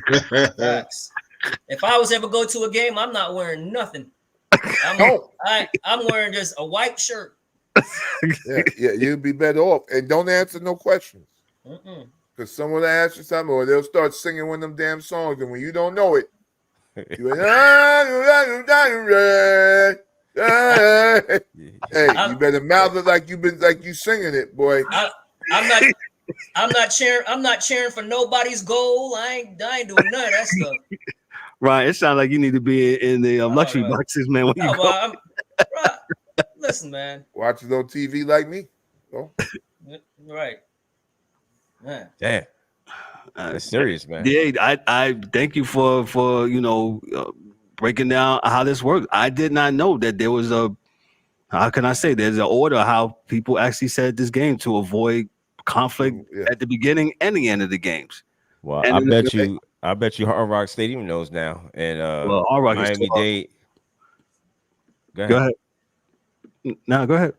If I was ever go to a game, I'm not wearing nothing. I'm wearing just a white shirt. yeah, you'd be better off. And don't answer no questions. Because someone will ask you something, or they'll start singing one of them damn songs, and when you don't know it, you're like, hey, you better mouth it like you singing it, boy. I'm not cheering for nobody's goal. I ain't doing none of that stuff. Right, it sounds like you need to be in the luxury boxes, man. When you go. Listen, man. Watch it on TV like me. Right. Man. Damn. That's serious, man. Yeah, I thank you for breaking down how this works. I did not know that there was how can I say, there's an order how people actually set this game to avoid conflict at the beginning and the end of the games. Well, and I bet you Hard Rock Stadium knows now, and Hard Rock Miami-Dade. Go ahead. No, go ahead.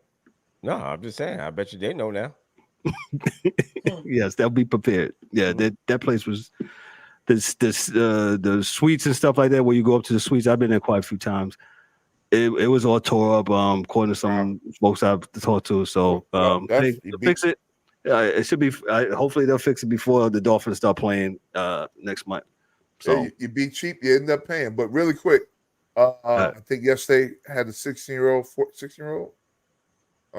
No, I'm just saying. I bet you they know now. Yes, they'll be prepared. Yeah, that place was the suites and stuff like that where you go up to the suites. I've been there quite a few times. It was all tore up, according to some folks I've talked to. So they'll fix it. It should be. Hopefully they'll fix it before the Dolphins start playing next month. So you be cheap, you end up paying. But really quick, I think yesterday had a 16-year-old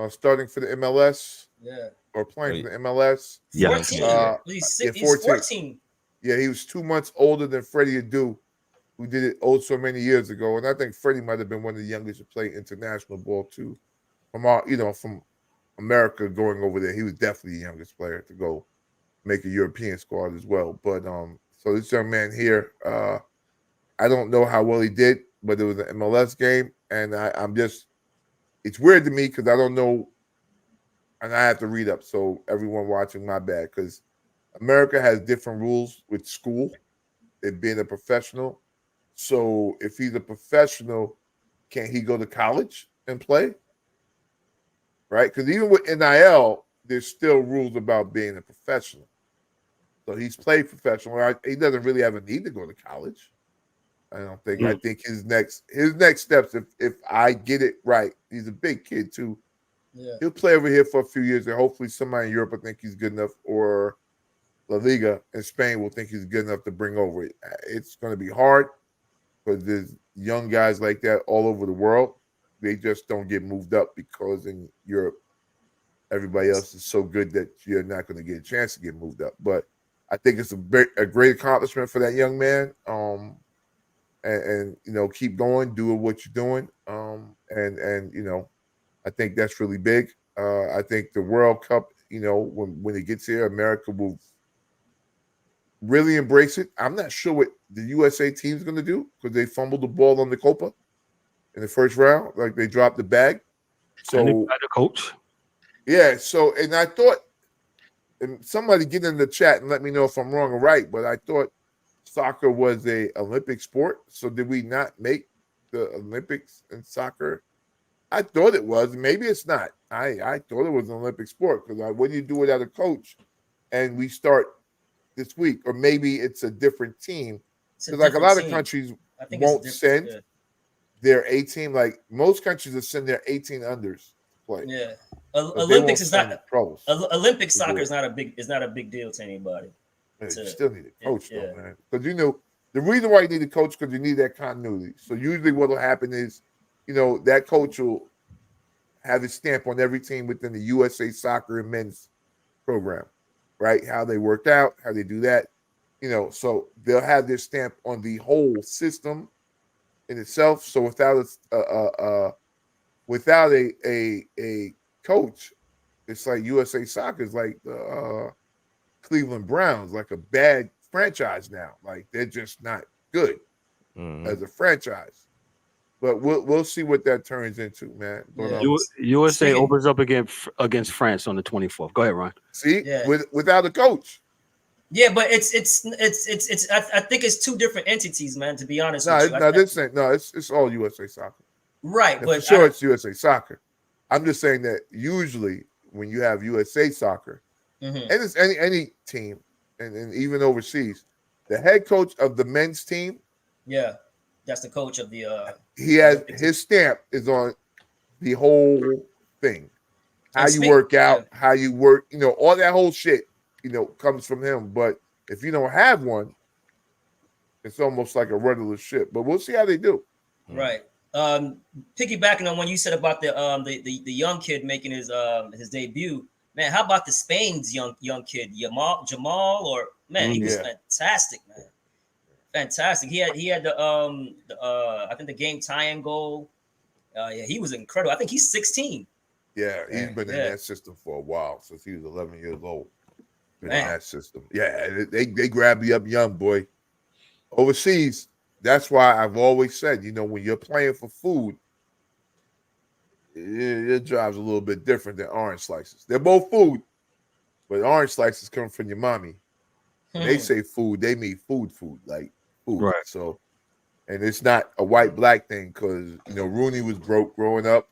starting for the MLS. Yeah. Or playing for the MLS. 14. He's 14. Yeah, he was 2 months older than Freddie Adu, who did it so many years ago. And I think Freddie might have been one of the youngest to play international ball too. From America going over there, he was definitely the youngest player to go make a European squad as well. But so this young man here, I don't know how well he did, but it was an MLS game, and it's weird to me because I don't know, and I have to read up. So everyone watching, my bad, because America has different rules with school, it being a professional. So if he's a professional, can he go to college and play? Right? Because even with NIL, there's still rules about being a professional. So he's played professional. He doesn't really have a need to go to college. I don't think. I think his next steps, if I get it right, he's a big kid too. Yeah. He'll play over here for a few years, and hopefully somebody in Europe will think he's good enough, or La Liga in Spain will think he's good enough to bring over it. It's going to be hard because there's young guys like that all over the world. They just don't get moved up because in Europe, everybody else is so good that you're not going to get a chance to get moved up. But I think it's a great accomplishment for that young man. And keep going, do what you're doing. And I think that's really big. I think the World Cup, when it gets here, America will really embrace it. I'm not sure what the USA team's going to do because they fumbled the ball on the Copa in the first round. Like they dropped the bag. So and they got a coach. Yeah. So, and I thought, and somebody get in the chat and let me know if I'm wrong or right, but I thought soccer was a Olympic sport. So did we not make the Olympics in soccer? I thought it was. Maybe it's not. I thought it was an Olympic sport because when you do without a coach and we start this week, or maybe it's a different team. Because like a lot of countries won't send their A team. Like most countries will send their 18 unders to play. Yeah. Olympics is not Olympic soccer is not a big deal to anybody. Man, you still need a coach though, man. Because the reason why you need a coach because you need that continuity. So usually what will happen is, that coach will have his stamp on every team within the USA Soccer and men's program, right? How they worked out, how they do that, so they'll have their stamp on the whole system in itself. So without a coach, it's like USA Soccer is like the Cleveland Browns, like a bad franchise now. Like they're just not good as a franchise. But we'll see what that turns into, man. But, USA opens up against France on the 24th. Go ahead, Ron. See, without a coach. Yeah, but it's I think it's two different entities, man. To be honest, it's all USA Soccer. Right, and but for sure it's USA Soccer. I'm just saying that usually when you have USA Soccer, and it's any team, and even overseas, the head coach of the men's team. Yeah. That's the coach of the. He has his stamp is on the whole thing. How you work out, how you work, all that whole shit, comes from him. But if you don't have one, it's almost like a rudderless ship. But we'll see how they do. Right. Piggybacking on what you said about the young kid making his debut, man. How about the Spain's young kid, Jamal? Or man, he was fantastic, man. Fantastic. He had the I think the game tying goal. He was incredible. I think he's 16. Yeah, he's been in that system for a while since he was 11 years old. in that system. Yeah, they grab you up young, boy. Overseas, that's why I've always said, when you're playing for food, your job's a little bit different than orange slices. They're both food, but orange slices come from your mommy. When they say food, they mean food, like food. Right. So, and it's not a white-black thing because, Rooney was broke growing up.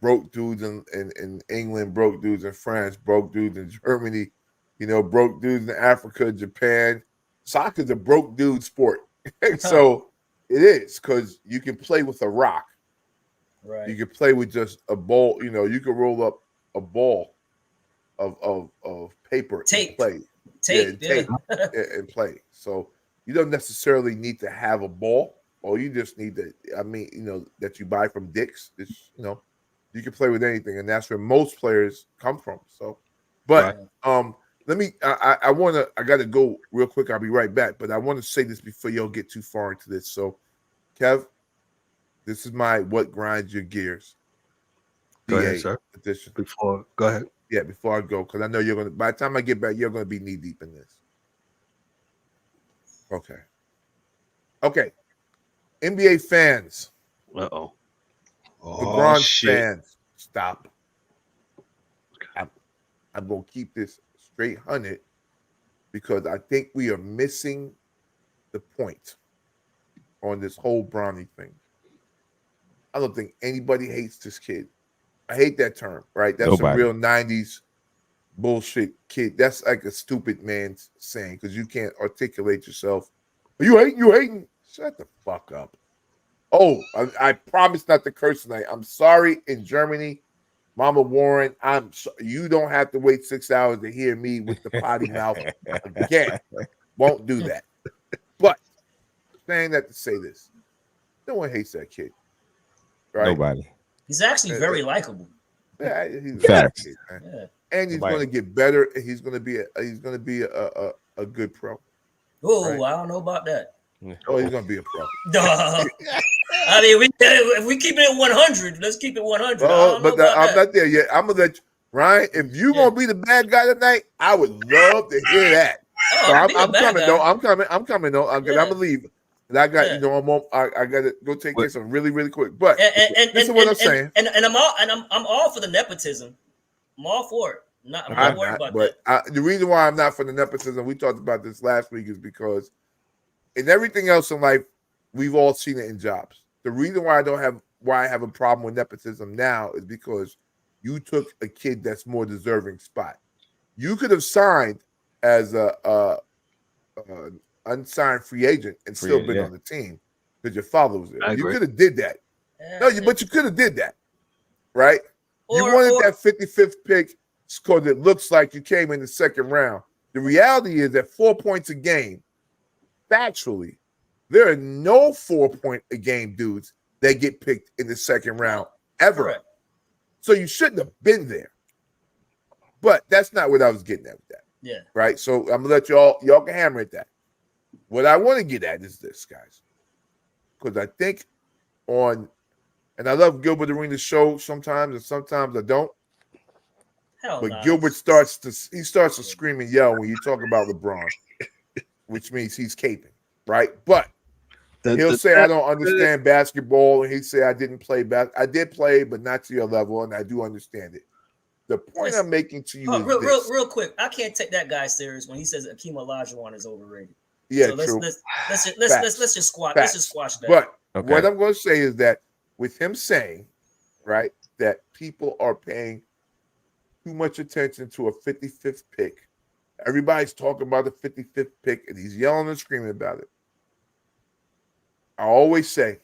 Broke dudes in England, broke dudes in France, broke dudes in Germany, broke dudes in Africa, Japan. Soccer's a broke dude sport. So it is, because you can play with a rock. Right. You can play with just a ball. You can roll up a ball of paper tape. And play. Tape and play. So you don't necessarily need to have a ball. Or you just need to, that you buy from Dick's. It's, you can play with anything, and that's where most players come from. So, but let me. I got to go real quick. I'll be right back. But I want to say this before y'all get too far into this. So, Kev, this is my what grinds your gears. Go ahead, sir. Edition. Go ahead. Yeah, before I go, because I know you're gonna. By the time I get back, you're gonna be knee deep in this. Okay. NBA fans. Uh-oh. LeBron fans, stop. I'm going to keep this straight 100 because I think we are missing the point on this whole Bronny thing. I don't think anybody hates this kid. I hate that term, right? That's a real 90s bullshit kid. That's like a stupid man saying because you can't articulate yourself. Are you hating? You hating? Shut the fuck up. Oh, I promise not to curse tonight. I'm sorry in Germany, Mama Warren. You don't have to wait 6 hours to hear me with the potty mouth again. Won't do that. But saying that to say this, no one hates that kid. Right? Nobody. He's actually very likable. Yeah, he's facts. Kid, man. And he's going to get better. And he's going to be a good pro. Oh, right? I don't know about that. Oh, he's going to be a pro. I mean, if we keep it at 100, let's keep it 100. Oh, but I'm not there yet. I'm gonna let you, Ryan. If you're gonna be the bad guy tonight, I would love to hear that. Oh, so I'm coming though. I'm coming though. I'm gonna leave. And I got I gotta go take this one really, really quick. But this is what I'm saying. And I'm all for the nepotism. I'm all for it. I'm not worried about that. The reason why I'm not for the nepotism, we talked about this last week, is because in everything else in life, we've all seen it in jobs. The reason why I have a problem with nepotism now is because you took a kid that's more deserving spot. You could have signed as a unsigned free agent and still been on the team because your father was there. You could have did that. But you could have did that, right? You wanted that 55th pick because it looks like you came in the second round. The reality is that 4 points a game, factually, there are no 4 point a game dudes that get picked in the second round ever. Correct. So you shouldn't have been there. But that's not what I was getting at with that. Yeah. Right. So I'm gonna let y'all can hammer at that. What I want to get at is this, guys. Because I think and I love Gilbert Arenas' show sometimes, and sometimes I don't. Gilbert starts to scream and yell when you talk about LeBron, which means he's caping. Right, but he'll say I don't understand basketball, and he'd say I didn't play I did play, but not to your level, and I do understand it. The point I'm making to you is real quick. I can't take that guy serious when he says Akeem Olajuwon is overrated. Yeah, so true. Let's just squash that. But what I'm going to say is that with him saying, right, that people are paying too much attention to a 55th pick. Everybody's talking about the 55th pick, and he's yelling and screaming about it. I always say,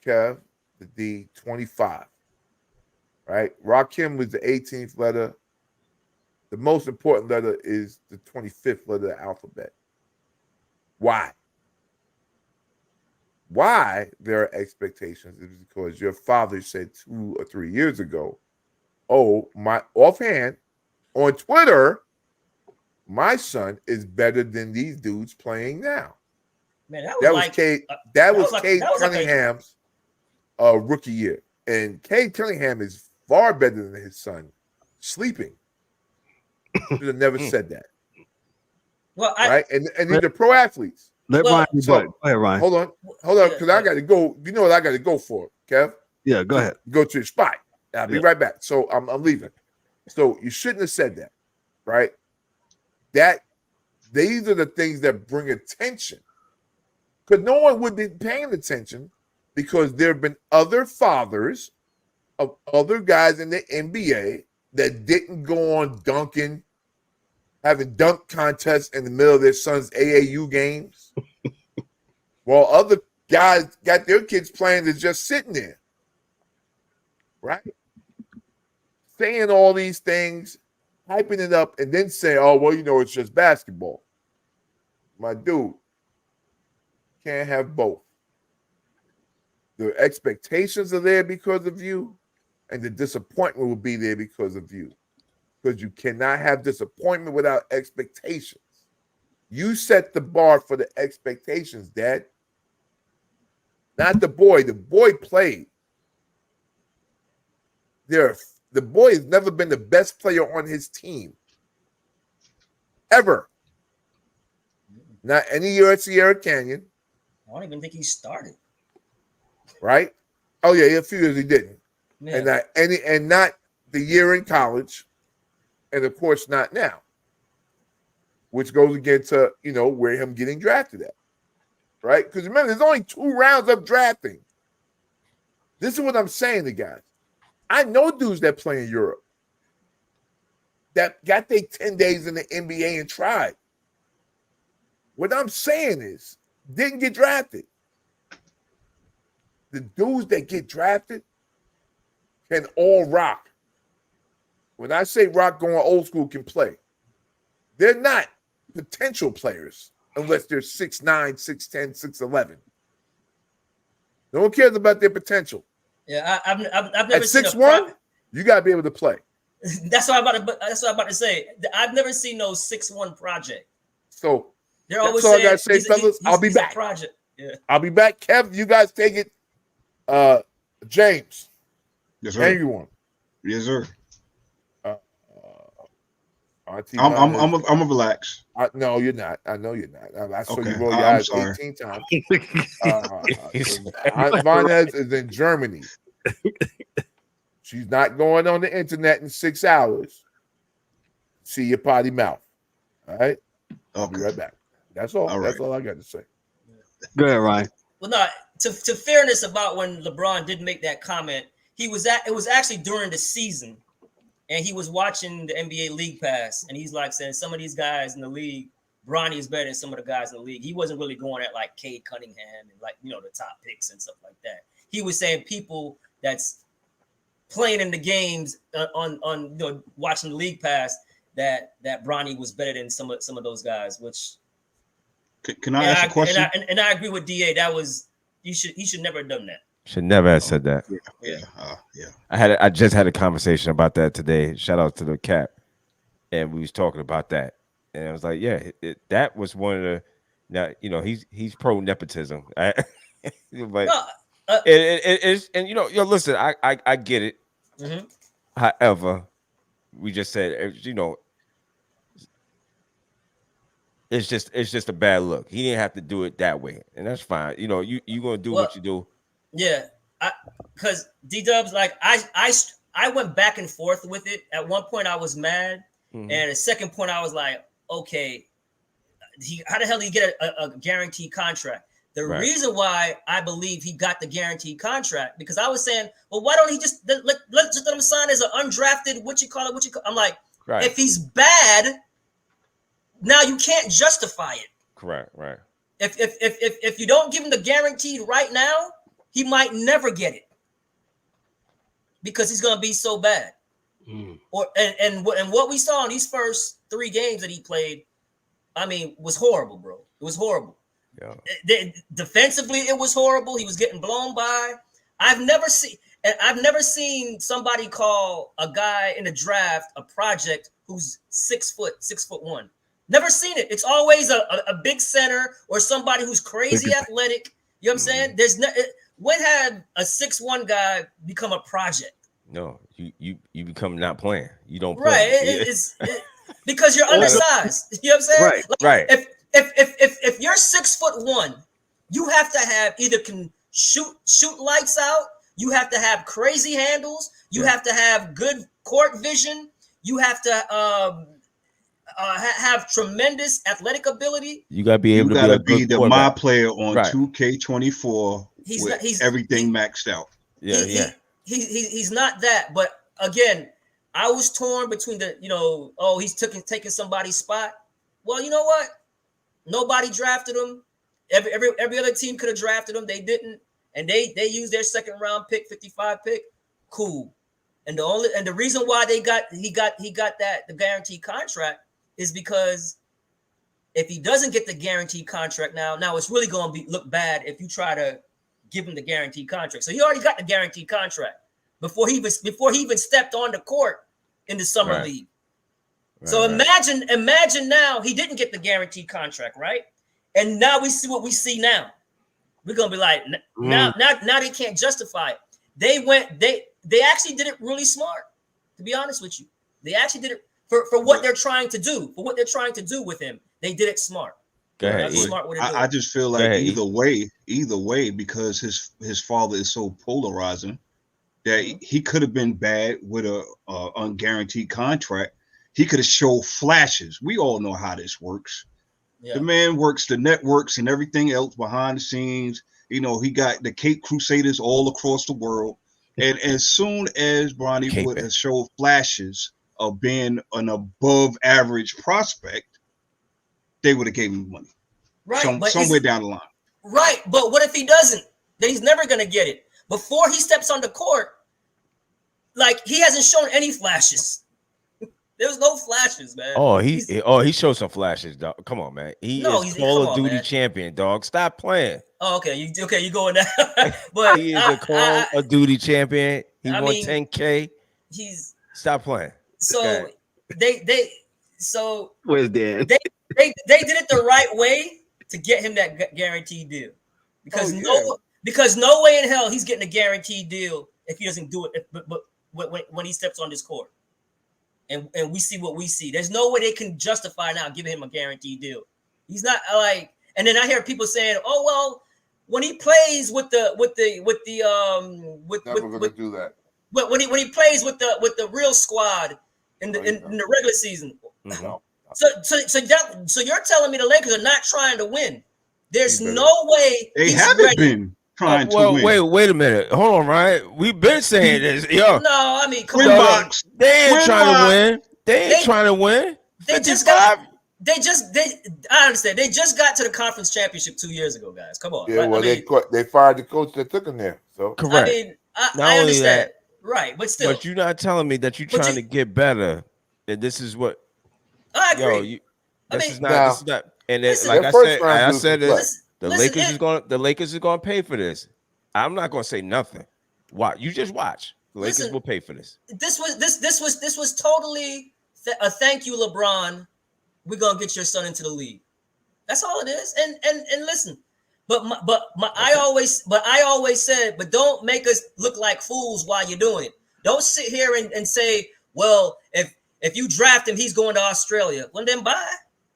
Kev, the D, 25, right? Rakim was the 18th letter. The most important letter is the 25th letter of the alphabet. Why? Why there are expectations is because your father said 2 or 3 years ago, offhand, on Twitter, my son is better than these dudes playing now. Man, that was Cade Cunningham's rookie year. And Cade Cunningham is far better than his son sleeping. Should have never said that. Well, right? And these are pro athletes. Let Well, Ryan So, go ahead, Ryan. hold on, because I got to go. You know what I got to go for, Kev? Yeah, go ahead. Go to your spot. I'll be right back. So I'm leaving. So you shouldn't have said that, right? These are the things that bring attention, because no one would be paying attention, because there have been other fathers of other guys in the NBA that didn't go on dunking, having dunk contests in the middle of their son's AAU games, while other guys got their kids playing that's just sitting there, right? Saying all these things, hyping it up, and then saying, oh, well, it's just basketball. My dude, can't have both. The expectations are there because of you, and the disappointment will be there because of you. Because you cannot have disappointment without expectations. You set the bar for the expectations, Dad. Not the boy. The boy played. The boy has never been the best player on his team. Ever. Not any year at Sierra Canyon. I don't even think he started. Right? Oh, yeah, a few years he didn't. Yeah. And not the year in college. And of course, not now, which goes against where him getting drafted at, right? Because remember, there's only 2 rounds of drafting. This is what I'm saying to guys. I know dudes that play in Europe that got their 10 days in the NBA and tried. What I'm saying is, didn't get drafted. The dudes that get drafted can all rock. When I say rock, going old school, can play. They're not potential players unless they're 6'9", 6'10", 6'11". No one cares about their potential. Yeah, I've never At seen 6'1", you got to be able to play. That's what I'm about to say. I've never seen no 6'1" project. So they're always that's all saying, I got to say, fellas. I'll be back. Project. Yeah. I'll be back. Kev, you guys take it. James. Yes, sir. Angry one. Yes, sir. I'm gonna relax. No, you're not. I know you're not. I saw Okay. you roll your I'm eyes sorry. 18 times. Aunt Vanez is in Germany. She's not going on the internet in 6 hours. See your potty mouth. All right? I'll be right back. That's all. That's all I got to say. Go ahead, Ryan. Well, no, to fairness about when LeBron did make that comment, it was actually during the season. And he was watching the NBA League Pass, and he's like saying some of these guys in the league, Bronny is better than some of the guys in the league. He wasn't really going at like Cade Cunningham and like, the top picks and stuff like that. He was saying people that's playing in the games on watching the League Pass that Bronny was better than some of those guys. Which can I ask a question? And I agree with DA. That was he should never have done that. Should never have said that. Yeah. I just had a conversation about that today. Shout out to the Cap, and we was talking about that, and I was like, yeah, that was one of the. Now he's pro nepotism, but it's and listen, I get it. Mm-hmm. However, we just said it's just a bad look. He didn't have to do it that way, and that's fine. You gonna do what you do. Yeah, because D-Dubs, like I went back and forth with it. At one point, I was mad, and at the second point, I was like, okay, how the hell did he get a guaranteed contract? The reason why I believe he got the guaranteed contract, because I was saying, well, why don't he just let him sign as an undrafted, I'm like, if he's bad, now you can't justify it. Correct, right. If you don't give him the guaranteed right now, he might never get it because he's gonna be so bad. And what we saw in these first 3 games that he played, I mean, was horrible, bro. It was horrible. Yeah. Defensively, it was horrible. He was getting blown by. I've never seen somebody call a guy in the draft a project who's 6'1". Never seen it. It's always a big center or somebody who's crazy athletic. You know what I'm saying? When had a 6'1" guy become a project? No, you become not playing. You don't play. Right. It's because you're undersized. You know what I'm saying? Right. Like, Right. If you're 6'1", you have to have either can shoot lights out. You have to have crazy handles. You have to have good court vision. You have to have tremendous athletic ability. You gotta be able You to gotta be be the my player on Right. 2K24 with everything maxed out. He's not that. But again, I was torn between he's taking somebody's spot. Well, you know what? Nobody drafted him. Every other team could have drafted him. They didn't, and they used their second round pick, 55 pick. Cool. And the reason why he got the guaranteed contract is because if he doesn't get the guaranteed contract now it's really going to look bad if you try to give him the guaranteed contract. So he already got the guaranteed contract before he even stepped on the court in the summer league. So imagine now he didn't get the guaranteed contract, right? And now we see what we see now. We're gonna be like, now they can't justify it. They actually did it really smart, to be honest with you. They actually did it for what they're trying to do, with him. They did it smart. Go ahead. That's a smart way to do it. I just feel like either way, because his father is so polarizing that he could have been bad with a unguaranteed contract. He could have showed flashes. We all know how this works. Yeah. The man works the networks and everything else behind the scenes. He got the Cape Crusaders all across the world. And as soon as Bronny would have showed flashes of being an above average prospect, they would have gave him money. Right. Somewhere down the line. Right. But what if he doesn't? Then he's never going to get it. Before he steps on the court, like, he hasn't shown any flashes. There's no flashes, man. He showed some flashes, dog. Come on, man. He's Call of Duty champion, dog. Stop playing. Oh, okay. You going there? But he is a Call of Duty champion. He won 10K. Stop playing. So where's Dan? They did it the right way to get him that guaranteed deal, because no way in hell he's getting a guaranteed deal if he doesn't do it. But when he steps on this court. And we see what we see. There's no way they can justify now giving him a guaranteed deal. He's not like. And then I hear people saying, "Oh well, when he plays with do that. When he plays with the real squad in the regular season." Mm-hmm. So you're telling me the Lakers are not trying to win? There's no way they haven't been trying to win. Wait a minute. Hold on, Ryan. We've been saying this. Yo. No, I mean, come on. They ain't trying to win. They ain't trying to win. I understand. They just got to the conference championship 2 years ago, guys. Come on. Yeah, right? They fired the coach that took them there. So correct. I mean, I understand. Right, but still. But you're not telling me that you're trying to get better. And this is what. I agree. This is not. And then, like I said, the Lakers is going to pay for this. I'm not going to say nothing. Watch. You just watch. The Lakers will pay for this. This was totally a thank you, LeBron. We're gonna get your son into the league. That's all it is. And listen, I always said, but don't make us look like fools while you're doing it. Don't sit here and say, well, if you draft him, he's going to Australia. Well, then bye.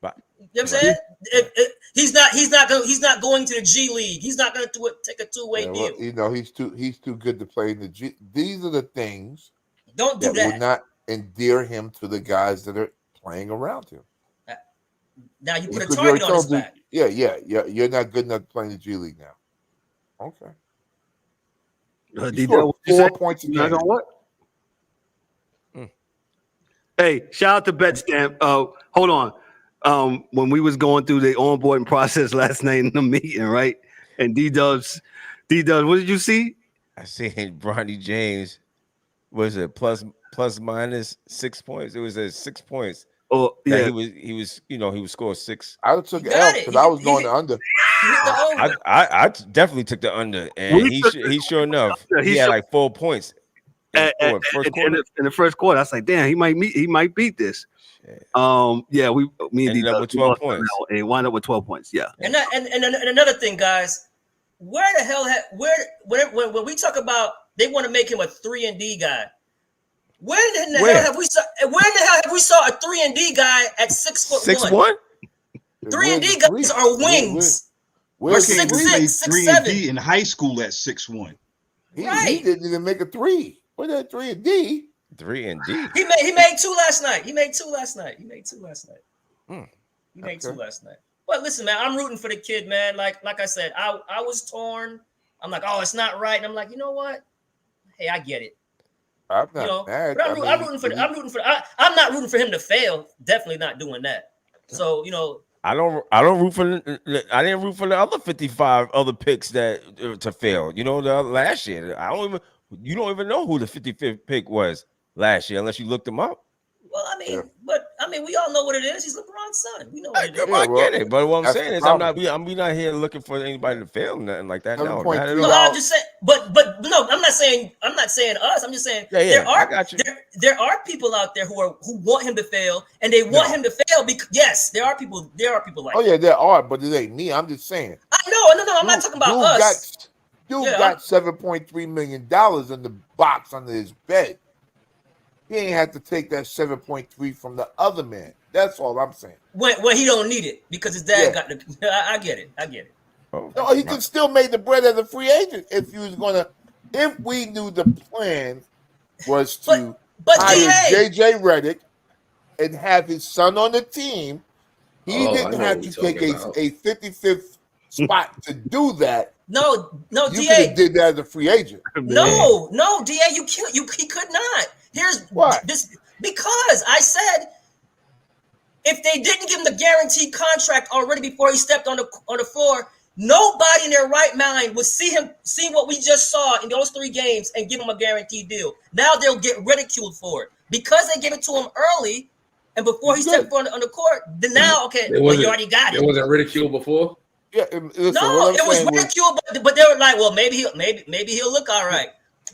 You know what I'm saying? He's not going to the G League. He's not going to take a two-way deal. He's too good to play in the G. These are the things that would not endear him to the guys that are playing around him. Now you put a target on his back. Yeah. You're not good enough to play in the G League now. Okay. 4 points a game. What? Hey, shout out to BetStamp. Hold on. When we was going through the onboarding process last night in the meeting, right? And D-Dubs, what did you see? I seen Bronny James. Was it plus minus 6 points? It was at 6 points. Oh yeah, he was score 6. I took the L because I was going to under. I definitely took the under, and he sure enough he had like 4 points in the first quarter. I was like, damn, he might beat this. Yeah, we ended up with 12 points. And wound up with 12 points. Yeah. And another thing, guys, where the hell when we talk about they want to make him a 3-and-D guy, When in the hell have we saw a 3-and-D guy at 6'1"? 6'1"? 3-and-D guys are wings. Where 6'6", 6'7". 3-and-D in high school at 6'1". He didn't even make a 3. What that 3-and-D? 3-and-D. He made 2 last night. He made 2 last night. But listen, man, I'm rooting for the kid, man. Like I said, I was torn. I'm like, oh, it's not right. And I'm like, you know what? Hey, I get it. I'm not mad. But I'm rooting for. I'm not rooting for him to fail. Definitely not doing that. So I don't root for. I didn't root for the other 55 other picks that to fail. The last year. You don't even know who the 55th pick was last year unless you looked them up. Well, we all know what it is. He's LeBron's son. We know what it is. I get it, but what I'm saying is, I'm not here looking for anybody to fail, nothing like that. No, not at all. I'm just saying, but no, I'm not saying us. I'm just saying there are people out there who want him to fail, and they want him to fail because yes, there are people like. Oh yeah, there are, but it ain't me. I'm just saying. I know. No, I'm not talking about us. Dude got $7.3 million in the box under his bed. He ain't have to take that 7.3 from the other man. That's all I'm saying. When he don't need it because his dad got the. I get it. Oh, no, he could still make the bread as a free agent if we knew the plan was to hire JJ Redick and have his son on the team. He didn't have to take a 55th spot to do that. No, you DA could have did that as a free agent. No, DA, he could not. Here's this because I said if they didn't give him the guaranteed contract already before he stepped on the floor, nobody in their right mind would see what we just saw in those 3 games and give him a guaranteed deal. Now they'll get ridiculed for it because they gave it to him early and before he stepped on the court. Then now, you already got it. It wasn't ridiculed before. Yeah, listen, no, it was ridiculed, but they were like, well, maybe he'll look all right.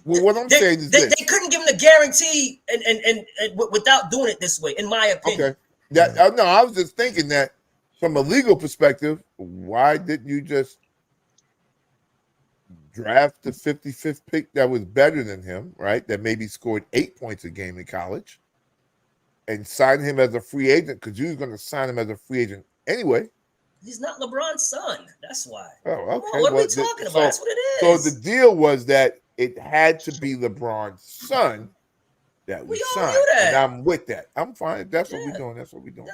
Well, what I'm saying is they couldn't give him the guarantee and without doing it this way, in my opinion. Okay. I was just thinking that from a legal perspective, why didn't you just draft the 55th pick that was better than him, right? That maybe scored 8 points a game in college and sign him as a free agent because you were going to sign him as a free agent anyway. He's not LeBron's son. That's why. Oh, okay. What are we talking about? That's what it is. So the deal was that it had to be LeBron's son that we signed. And I'm with that. I'm fine. That's what we're doing. That's what we're doing.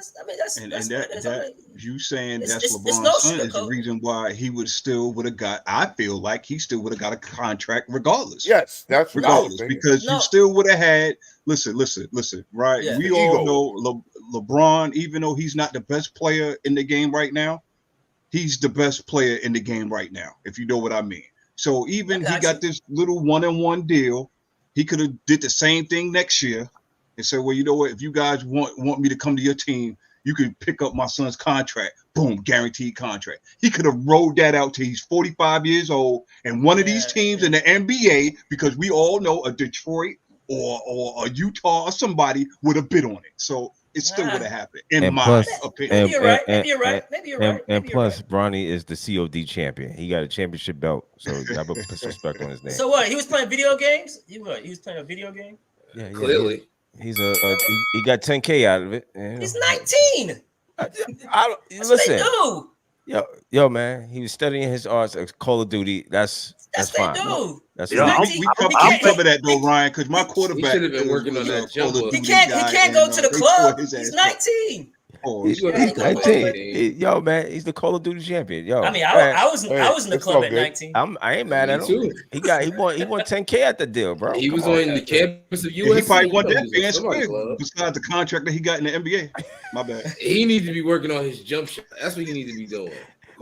You saying that's LeBron's son is the reason why he would have got. I feel like he still would have got a contract regardless. Yes, that's regardless because you still would have had. Listen. Right? Yeah. We all know LeBron, even though he's not the best player in the game right now, he's the best player in the game right now. If you know what I mean. So even he got this little 1-on-1 deal, he could have did the same thing next year and said, well, you know what? If you guys want me to come to your team, you can pick up my son's contract. Boom, guaranteed contract. He could have rolled that out till he's 45 years old. And one of these teams in the NBA, because we all know a Detroit or a Utah or somebody would have bid on it. So it still would have happened, in my opinion. Maybe you're right. And plus, Bronny is the COD champion. He got a championship belt, so I put some respect on his name. So what? He was playing video games? He was playing a video game? Yeah. Clearly. He's he got 10K out of it. He's 19. Listen. Yo, man, he was studying his arts at Call of Duty. That's fine. That's fine. We cover that though, Ryan, because my quarterback should have been working on that jump. He can't go to the club. He's 19. He's 19. Yo, man, he's the Call of Duty champion. Yo, I mean, I was in the club at 19. I ain't mad at him. He won 10K at the deal, bro. He was on the campus of USC. He probably won that besides the contract that he got in the NBA. My bad. He needs to be working on his jump shot. That's what he needs to be doing.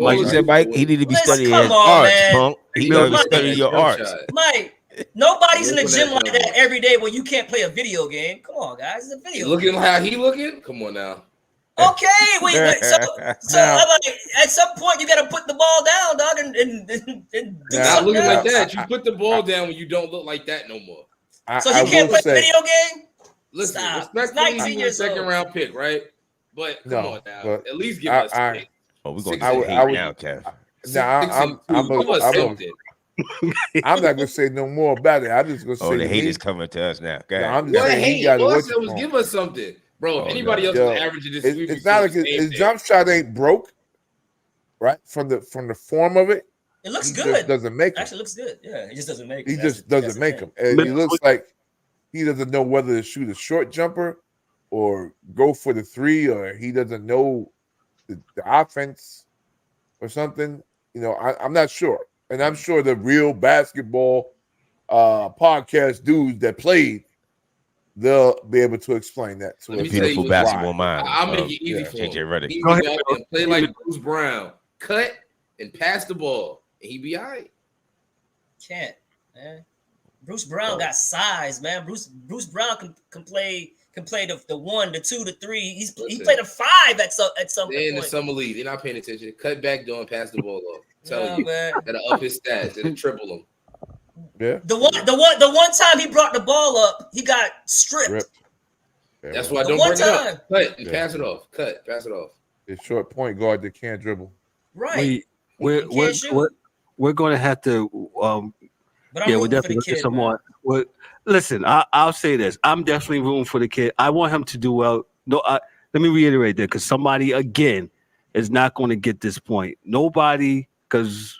Mike said, Mike, he need to be studying his arts, punk. He need to be studying your arts. Mike, nobody's in the gym like that every day when you can't play a video game. Come on, guys. It's a video game. Looking how he looking? Come on now. Okay, wait. So I'm like, at some point you got to put the ball down, dog, and do not looking like that. You put the ball down when you don't look like that no more. So he can't play video game? Listen, respectfully, he was a second round pick, right? But come on now, at least give us a pick. Oh, we're going to hate now, Kev. I'm not gonna say no more about it. I'm just gonna say the hate is coming to us now. I'm just saying he got all I said was give us something, bro. If anybody else is averaging this, it's not like his jump shot ain't broke, right? From the form of it, it looks good. Just doesn't make him. Actually, looks good. Yeah, it just doesn't make. He just doesn't make him. And he looks like he doesn't know whether to shoot a short jumper or go for the three, or he doesn't know the offense or something. You know, I'm not sure. And I'm sure the real basketball podcast dudes that played, they'll be able to explain that to us. Beautiful basketball mind. I'll make it easy for him. JJ Redick. He go out there and play like Bruce Brown. Cut and pass the ball. And he be all right. Can't, man. Bruce Brown got size, man. Bruce Brown can play the 1, the 2, the 3. He played a 5 at some point. In the summer league, they're not paying attention. Cut back, doing pass the ball off. Telling you, man. Gotta up his stats and triple him. Yeah. The one time he brought the ball up, he got stripped. Yeah, that's why I don't bring it up. Cut and pass it off. Cut, pass it off. It's short point guard that can't dribble. Right. We're going to have to. We're definitely going to get some more. Listen, I'll say this. I'm definitely rooting for the kid. I want him to do well. No, let me reiterate that because somebody again is not going to get this point. Nobody, because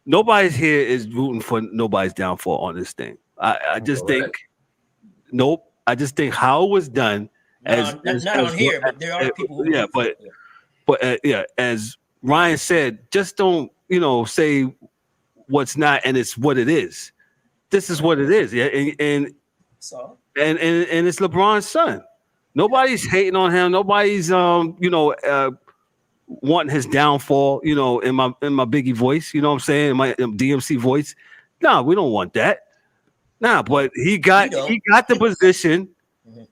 nobody's here is rooting for nobody's downfall on this thing. I just think, nope. I just think how it was done. Not on here, but there are people. As Ryan said, just don't say what's not and it's what it is. This is what it is. Yeah, and it's LeBron's son. Nobody's hating on him. Nobody's wanting his downfall. In my Biggie voice. You know what I'm saying? In my DMC voice. No, we don't want that. Nah, but he got the position.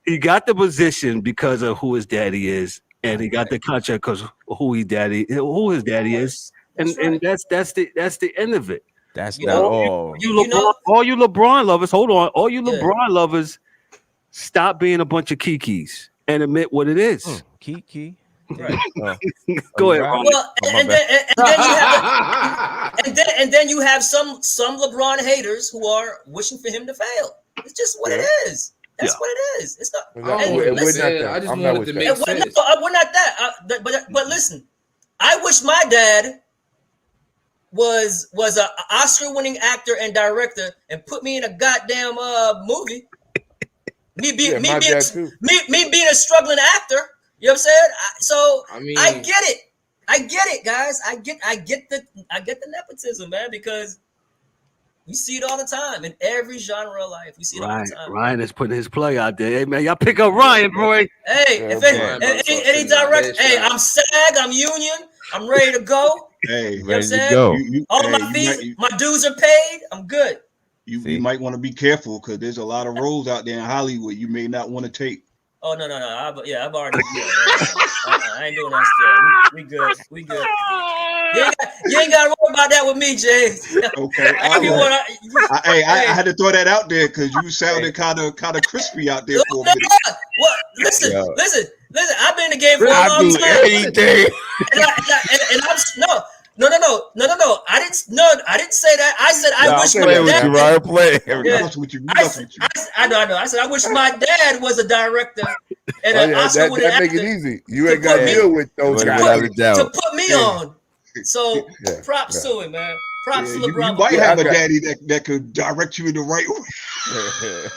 He got the position because of who his daddy is, and he got the contract because of who his daddy is, and that's the end of it. That's not all. All you LeBron lovers, hold on. All you LeBron lovers, stop being a bunch of kikis and admit what it is. Kiki. Right. Go ahead, Ron. Well, and then you have some LeBron haters who are wishing for him to fail. It's just what it is. That's what it is. It's not. I just wanted to make sense. We're not that. But listen, I wish my dad was an Oscar-winning actor and director and put me in a goddamn movie. Me being a struggling actor. You know what I'm saying? I get it, guys. I get the nepotism, man, because we see it all the time in every genre of life. We see it all the time. Ryan is putting his play out there. Hey man, y'all pick up Ryan, boy. Hey, any direct, hey, I'm SAG, I'm union, I'm ready to go. Hey, you know what I'm saying? All my fees, my dues are paid. I'm good. You might want to be careful because there's a lot of roles out there in Hollywood you may not want to take. Oh no! I've already. I ain't doing that stuff. We good. We good. You ain't got to worry about that with me, Jay. Okay. I had to throw that out there because you sounded kind of crispy out there for a minute. What? Listen. I've been in the game for a long time. Anything. And I'm no. I didn't say that. I said I wish my dad. I know. I said I wish my dad was a director and an Oscar-winning actor. That make it easy. You ain't got to deal with those guys to put me on. So props to it, man. Props to LeBron. You might have a daddy that could direct you in the right way.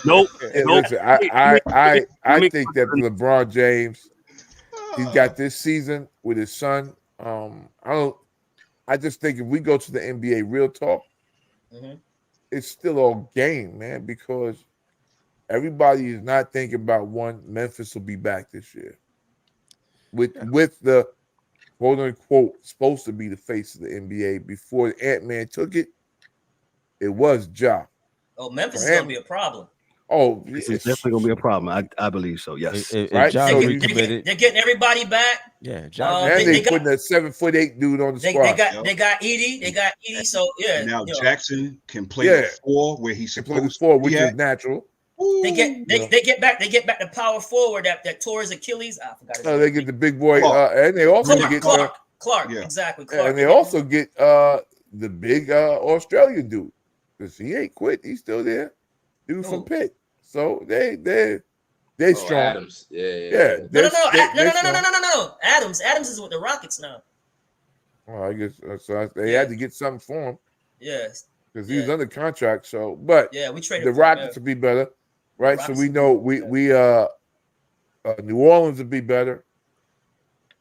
Nope. Listen, I think that LeBron James, he's got this season with his son. I just think if we go to the NBA real talk, it's still all game, man, because everybody is not thinking about Memphis will be back this year. With the quote unquote supposed to be the face of the NBA before Ant-Man took it, it was Ja. Oh, Memphis is gonna be a problem. Oh, it's definitely gonna be a problem. I believe so. Yes, right. They're getting everybody back. Yeah, and they putting a 7'8" dude on the squad. They got Edie. So yeah. Now Jackson can play the 4 where he's supposed to, which is natural. They get back the power forward that tore his Achilles. I forgot his name. They get the big boy, and they also get Clark. Yeah. Exactly. Clark. And they also get the big Australian dude, because he ain't quit. He's still there. Dude from Pitt. So they strong. Adams. Yeah. No. Adams is with the Rockets now. Well, I guess so. They had to get something for him. Yes. Because he was under contract. So, but we traded the Rockets will be better, right? So we know we New Orleans will be better.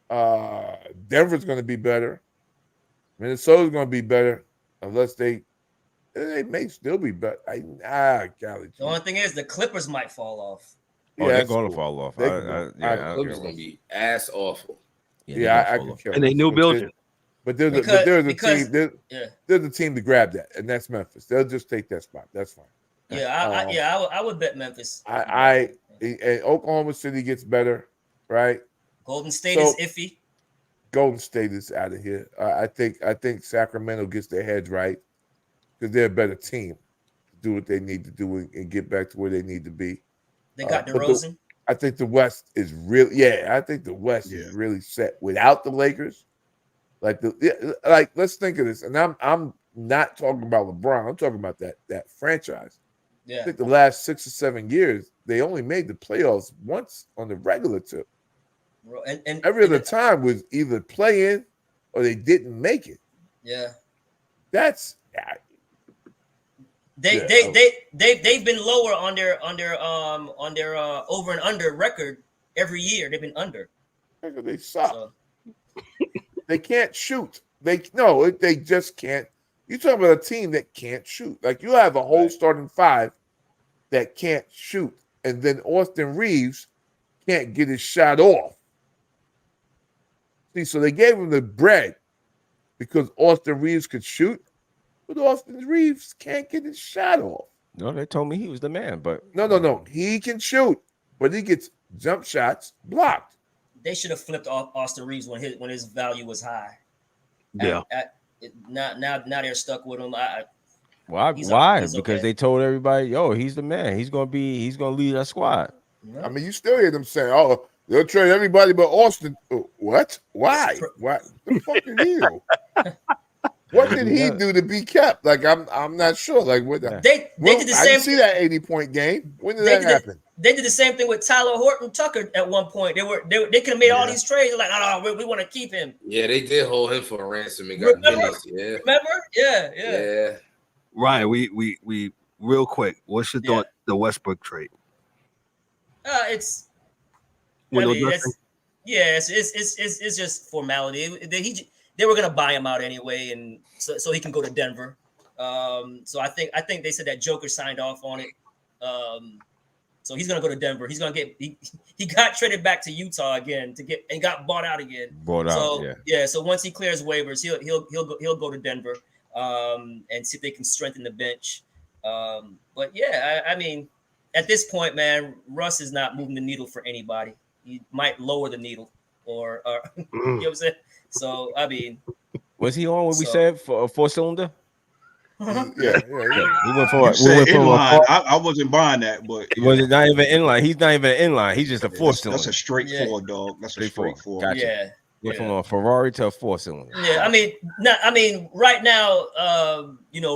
Denver's going to be better. Minnesota's going to be better, unless they may still be better. The only thing is the Clippers might fall off. Oh, they're going to fall off. Clippers going to be ass awful. I can kill. And they new building. But there's a team to grab that, and that's Memphis. They'll just take that spot. That's fine. I would bet Memphis. And Oklahoma City gets better, right? Golden State is iffy. Golden State is out of here. I think Sacramento gets their heads right because they're a better team to do what they need to do and get back to where they need to be. They got DeRozan. I think the West is really I think the West is really set without the Lakers. Like let's think of this, and I'm not talking about LeBron. I'm talking about that franchise. Yeah. I think the last 6 or 7 years they only made the playoffs once on the regular tip. And every other time was either play in or they didn't make it. Yeah. That's they've been lower on their over and under record every year. They've been under. They suck. So. They can't shoot. They just can't. You're talking about a team that can't shoot. Like you have a whole starting five that can't shoot, and then Austin Reeves can't get his shot off. See, so they gave him the bread because Austin Reeves could shoot, but Austin Reeves can't get his shot off. No, they told me he was the man, but no. He can shoot, but he gets jump shots blocked. They should have flipped off Austin Reeves when his value was high. Yeah. Now they're stuck with him. Why? Because they told everybody, "Yo, he's the man. He's gonna lead that squad." I mean, you still hear them saying, "Oh, they'll trade everybody but Austin." What? Why? What the fuck did he do? What did he do to be kept? Like I'm not sure. Like what? They did the same. I didn't see that 80-point game. When did that happen? They did the same thing with Tyler Horton Tucker at one point. They could have made all these trades. They're like, oh, we want to keep him. Yeah, they did hold him for a ransom and got millions. Yeah. Remember? Yeah. Ryan, we real quick. What's your thought? The Westbrook trade. It's just formality. They were gonna buy him out anyway, and so he can go to Denver. So I think they said that Joker signed off on it. So he's gonna go to Denver. He's gonna he got traded back to Utah again and got bought out again. So once he clears waivers, he'll go to Denver and see if they can strengthen the bench. But I mean, at this point, man, Russ is not moving the needle for anybody. He might lower the needle, or you know what I'm saying. So I mean, was he on when we said for a 4-cylinder? Yeah. He went for inline. I wasn't buying that, but was it not even inline? He's not even inline. He's just a 4-cylinder. That's a straight 4, dog. That's a straight 4. Gotcha. Yeah. Went from a Ferrari to a 4-cylinder. Yeah, I mean, right now,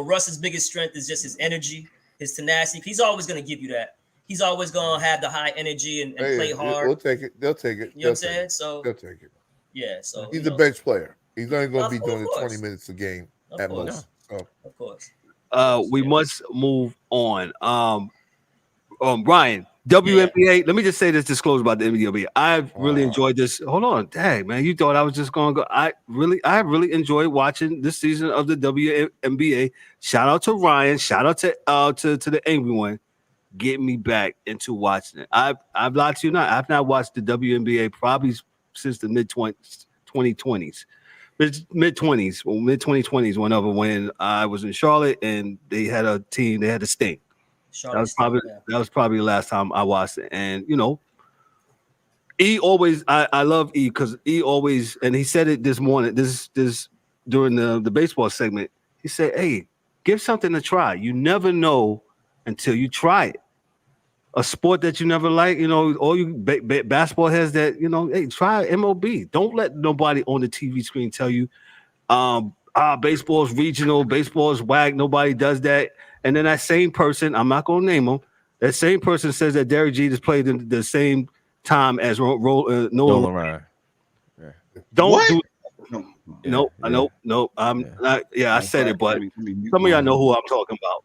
Russ's biggest strength is just his energy, his tenacity. He's always going to give you that. He's always going to have the high energy and play hard. They'll take it. You know what I'm saying? So they'll take it. Yeah. So he's a bench player. He's only going to be doing 20 minutes a game at most. Of course. We must move on. Ryan, WNBA. Let me just say this disclosure about the WNBA. I've really enjoyed this. Hold on, dang man, you thought I was just going to go? I really enjoyed watching this season of the WNBA. Shout out to Ryan. Shout out to the Angry One. Get me back into watching it. I've lied to you not. I've not watched the WNBA probably since the mid 2020s. Mid 2020s, whenever when I was in Charlotte and they had a team, they had a Sting. That was probably the last time I watched it. And E always, I love E because E always, and he said it this morning, this during the baseball segment. He said, "Hey, give something a try. You never know until you try it. A sport that you never like, all you basketball heads that, hey, try MLB. Don't let nobody on the TV screen tell you. baseball is regional, baseball is whack, nobody does that. And then that same person, I'm not going to name him, that same person says that Derek Jeter played in the same time as Nolan Ryan. Yeah. Don't what? do No. No. I'm not. Yeah, I said it, but some of y'all know who I'm talking about.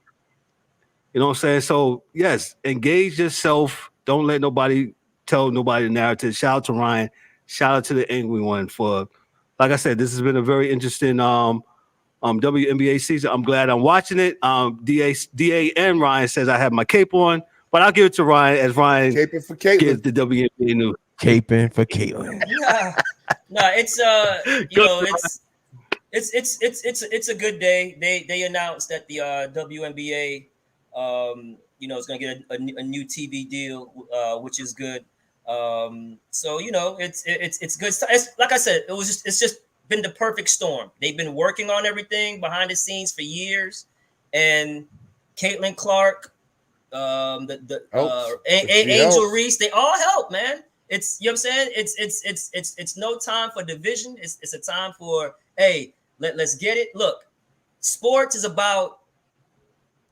You know what I'm saying? So yes, engage yourself. Don't let nobody tell nobody the narrative. Shout out to Ryan. Shout out to the Angry One for, like I said, this has been a very interesting WNBA season. I'm glad I'm watching it. DA and Ryan says I have my cape on, but I'll give it to Ryan as Ryan caping for Caitlin. Gives the WNBA news. Caping for Caitlin. No, it's you know, it's a good day. They announced that the WNBA you know, is going to get a new TV deal, which is good. So you know, it's good. It's like I said, it's just been the perfect storm. They've been working on everything behind the scenes for years, and Caitlin Clark, Angel Reese, they all help, man. It's, you know what I'm saying? It's no time for division. It's a time for, hey, let's get it. Look, sports is about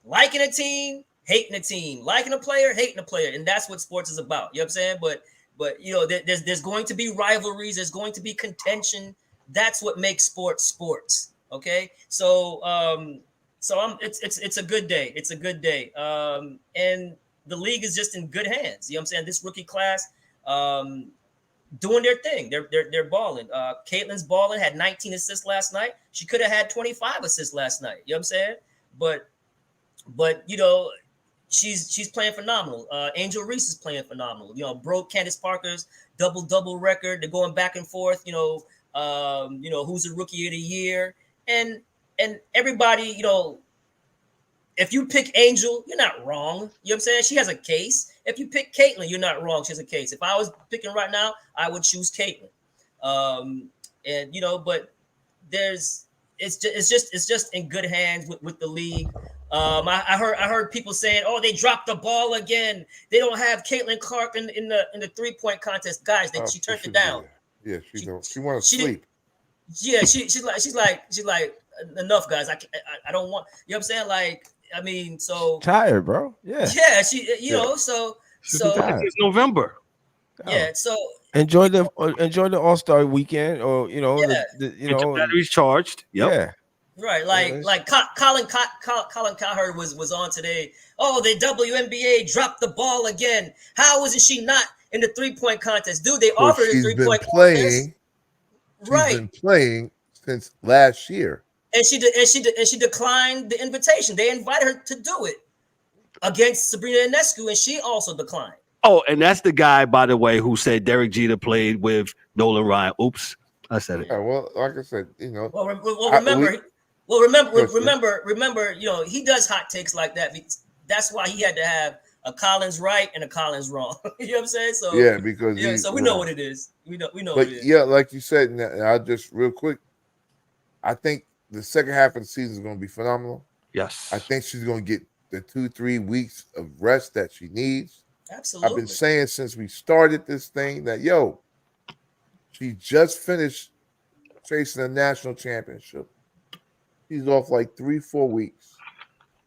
liking a team, hating a team, liking a player, hating a player, and that's what sports is about. You know what I'm saying? But you know, there's going to be rivalries, there's going to be contention. That's what makes sports. Okay, so it's a good day. It's a good day. And the league is just in good hands. You know what I'm saying? This rookie class, doing their thing. They're balling. Caitlin's balling, had 19 assists last night. She could have had 25 assists last night. You know what I'm saying? But you know, she's playing phenomenal. Angel Reese is playing phenomenal. You know, broke Candace Parker's double record. They're going back and forth. You know, who's the rookie of the year, and everybody. You know, if you pick Angel, you're not wrong. You know what I'm saying? She has a case. If you pick Caitlin, you're not wrong. She has a case. If I was picking right now, I would choose Caitlin. And you know, but it's just in good hands with the league. I heard people saying, "Oh, they dropped the ball again. They don't have Caitlin Clark in the 3-point contest." Guys, she turned it down. Yeah, she wants to sleep. Yeah, she's like enough, guys. I don't want. You know what I'm saying? Like, I mean, so tired, bro. Yeah. Yeah, you know, so it's November. Yeah, so enjoy the All-Star weekend, or you know, you know, batteries charged. Yep. Yeah. Right, like Colin Cowherd was on today. Oh, the WNBA dropped the ball again. How wasn't she not in the 3-point contest? Dude, they offered a 3-point contest. She's been playing since last year. And she declined the invitation. They invited her to do it against Sabrina Ionescu, and she also declined. Oh, and that's the guy, by the way, who said Derek Jeter played with Nolan Ryan. Oops, I said it. Yeah, well, like I said, you know. Remember, you know, he does hot takes like that. That's why he had to have a Collins right and a Collins wrong. You know what I'm saying? So yeah, because so we know what it is. We know but what it is. Yeah, like you said, and I'll just real quick. I think the second half of the season is going to be phenomenal. Yes, I think she's going to get the 2-3 weeks of rest that she needs. Absolutely. I've been saying since we started this thing that she just finished chasing a national championship. She's off like 3-4 weeks.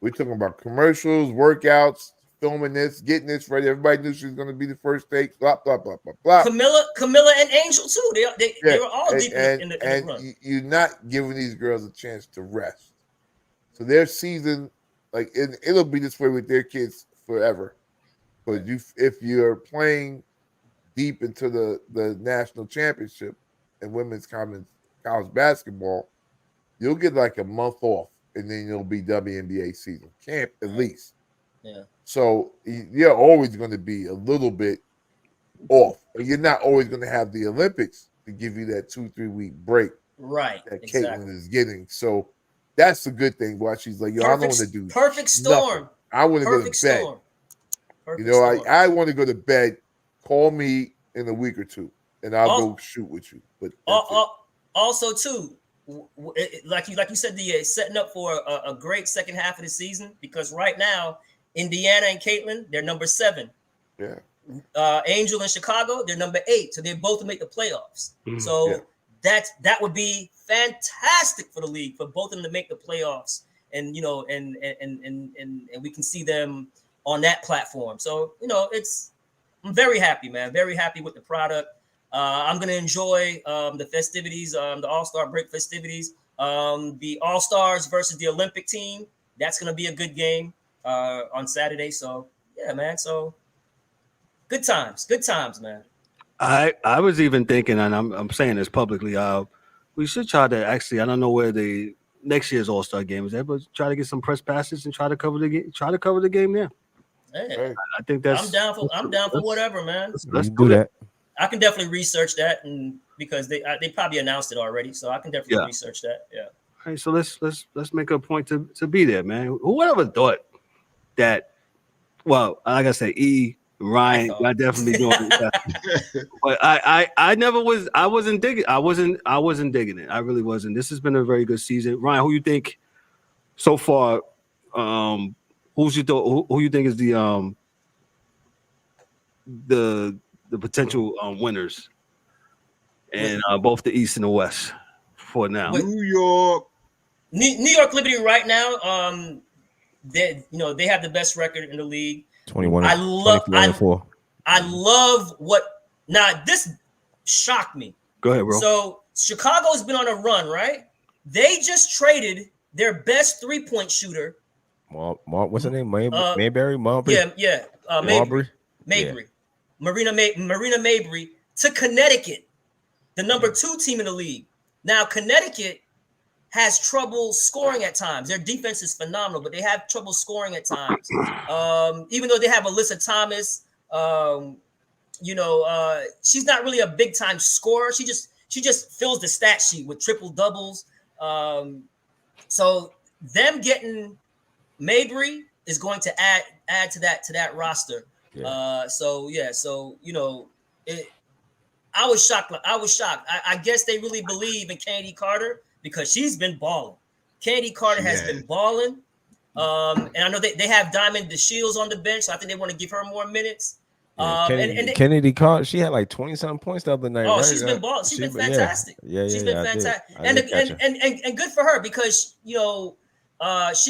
We're talking about commercials, workouts, filming this, getting this ready. Everybody knew she was going to be the first take. Blah blah blah blah blah. Camilla and Angel too. They were all deep in the run. You're not giving these girls a chance to rest. So their season, like it'll be this way with their kids forever. But if you're playing deep into the national championship and women's college basketball, you'll get like a month off, and then it'll be WNBA season camp at least. Yeah. So you're always going to be a little bit off, and you're not always going to have the Olympics to give you that 2-3 week break. Right. That Caitlin is getting. So that's the good thing. Why she's like, I don't want to do perfect storm. Nothing. I want to go to bed. Perfect storm. I want to go to bed. Call me in a week or two, and I'll go shoot with you. But also too, like you said, setting up for a great second half of the season, because right now Indiana and Caitlin, they're number 7. Yeah. Angel in Chicago, they're number 8, so they both make the playoffs. Mm-hmm. So that would be fantastic for the league, for both of them to make the playoffs, and and we can see them on that platform. So I'm very happy, man. Very happy with the product. I'm gonna enjoy the festivities, the All-Star break festivities, the All-Stars versus the Olympic team. That's gonna be a good game on Saturday. So yeah, man. So good times, man. I was even thinking, and I'm saying this publicly. We should try to actually. I don't know where the next year's All-Star game is at, but try to get some press passes and try to cover the game. Try to cover the game there. Hey, I think that's. I'm down for whatever, man. Let's do that. I can definitely research that, and because they probably announced it already, so I can definitely research that. Yeah. All right, so let's make a point to be there, man. Who would ever thought that? Well, like I say, Ryan, I definitely doing it. But I never was. I wasn't digging. I wasn't digging it. I really wasn't. This has been a very good season. Ryan, who you think so far? Who you think is the potential winners in both the East and the West for now? New York Liberty right now. They have the best record in the league. 21. I love what. Now this shocked me. Go ahead, bro. So Chicago's been on a run, right? They just traded their best 3-point shooter. What's her name? Mayberry? Mabry. Marina Mabry to Connecticut, the number 2 team in the league. Now Connecticut has trouble scoring at times. Their defense is phenomenal, but they have trouble scoring at times. Even though they have Alyssa Thomas, she's not really a big time scorer. She just fills the stat sheet with triple doubles. So them getting Mabry is going to add to that roster. Yeah. I was shocked. I guess they really believe in Candy Carter because she's been balling. Candy Carter has been balling. And I know they have Diamond DeShields on the bench, so I think they want to give her more minutes. Kennedy Carter, she had like 20-something points the other night. Oh, right? She's been balling. She's been fantastic. She's been fantastic. And good for her because she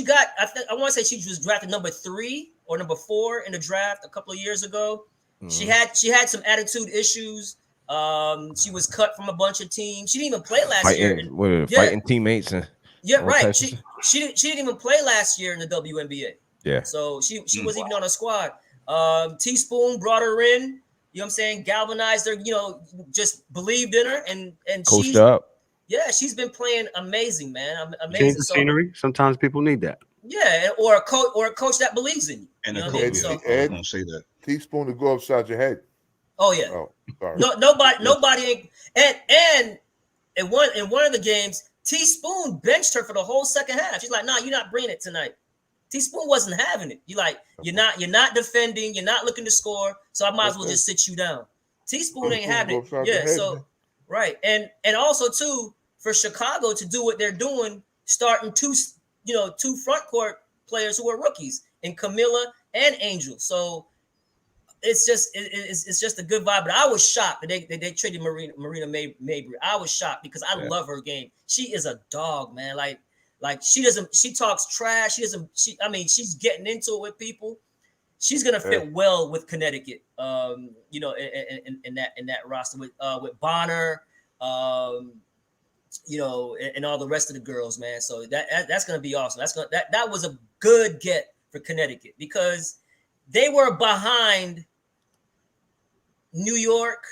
got. I want to say she was drafted number 3 or number 4 in the draft a couple of years ago. Mm-hmm. She had some attitude issues. She was cut from a bunch of teams. She didn't even play last year. Fighting teaspoons and right. She didn't even play last year in the WNBA. Yeah. So she wasn't even on a squad. Teaspoon brought her in. You know what I'm saying? Galvanized her. Just believed in her and coached up. Yeah, she's been playing amazing, man. Amazing. Change the scenery. Sometimes people need that. Yeah, or a coach that believes in you. And a coach. I don't say that. Teaspoon to go upside your head. Oh yeah. Oh, sorry. Nobody. And in one of the games, Teaspoon benched her for the whole second half. She's like, "Nah, you're not bringing it tonight." Teaspoon wasn't having it. You're not defending. You're not looking to score. So I might as well just sit you down. Teaspoon ain't having it. Yeah. So right. And also too for Chicago to do what they're doing, starting two front court players who are rookies in Camilla and Angel. So it's just a good vibe. But I was shocked that they traded Marina Mabry. I was shocked because I love her game. She is a dog, man. Like she talks trash. She's getting into it with people. She's gonna fit well with Connecticut. In that roster with Bonner, and all the rest of the girls, man. So that's gonna be awesome. That was a good get for Connecticut because they were behind New York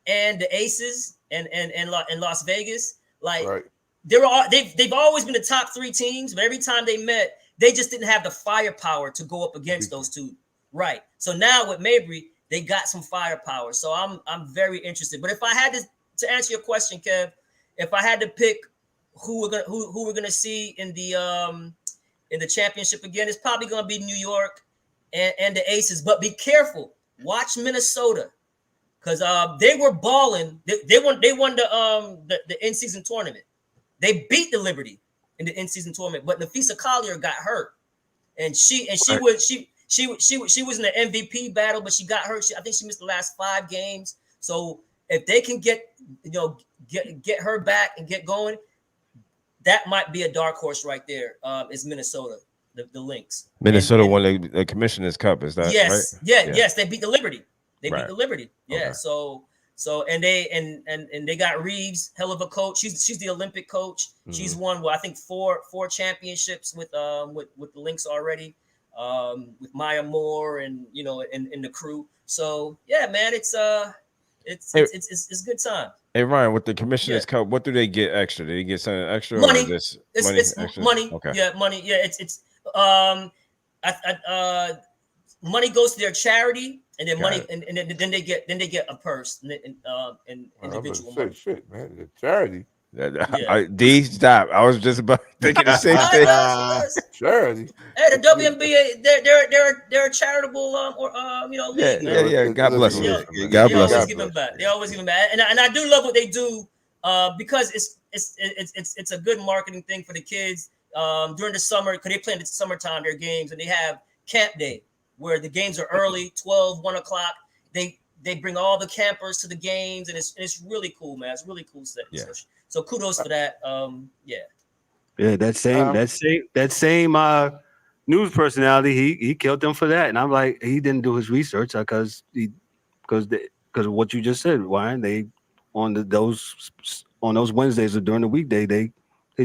and the Aces and Las Vegas. They've always been the top 3 teams, but every time they met, they just didn't have the firepower to go up against those two. Right. So now with Mabry, they got some firepower. So I'm very interested. But if I had to answer your question, Kev, if I had to pick who we're gonna see in the championship again, it's probably gonna be New York and the Aces. But be careful. Watch Minnesota, because they were balling. They won the in-season tournament. They beat the Liberty in the in-season tournament, but Nafisa Collier got hurt, and she was in the MVP battle, but she got hurt. I think she missed the last 5 games. So if they can get get her back and get going, that might be a dark horse right there. Is Minnesota, the Lynx. Minnesota won the Commissioner's Cup, is that right? Yes, they beat the Liberty. They beat the Liberty. Yeah, okay. So and they got Reeves, hell of a coach. She's the Olympic coach. Mm-hmm. She's won I think four championships with the Lynx already, with Maya Moore and and the crew. So yeah, man, it's good time. Hey Ryan, with the Commissioner's Cup, what do they get extra? Do they get something extra? Money. Or just it's extra? Money. Okay. Yeah, money. Yeah, money goes to their charity, and then money, and then they get a purse and individual money. Shit, man, the charity. D, stop. I was just about thinking the same thing. Charity. Hey, the WNBA, they're a charitable league. Yeah. God bless them. God bless them. They always give them back, and I do love what they do because it's a good marketing thing for the kids during the summer, because they play in the summertime their games, and they have camp day where the games are early, 12, 1 o'clock. They bring all the campers to the games, and it's really cool, man. It's really cool setting. Yeah. So kudos for that. Yeah, that same news personality, he killed them for that. And I'm like, he didn't do his research because of what you just said, Ryan. They on those Wednesdays or during the weekday, they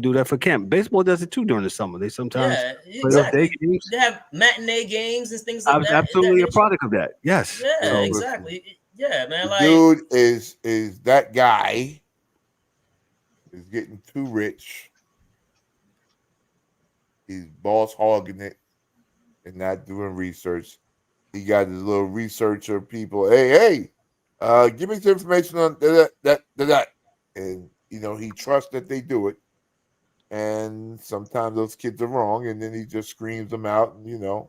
do that for camp. Baseball does it too during the summer. They sometimes exactly. They have matinee games and things like that. Absolutely a product of that. Yes. Yeah, exactly. Yeah, man. Like, dude is that guy is getting too rich. He's boss hogging it and not doing research. He got his little researcher people. Hey, give me some information on that. And he trusts that they do it. And sometimes those kids are wrong, and then he just screams them out and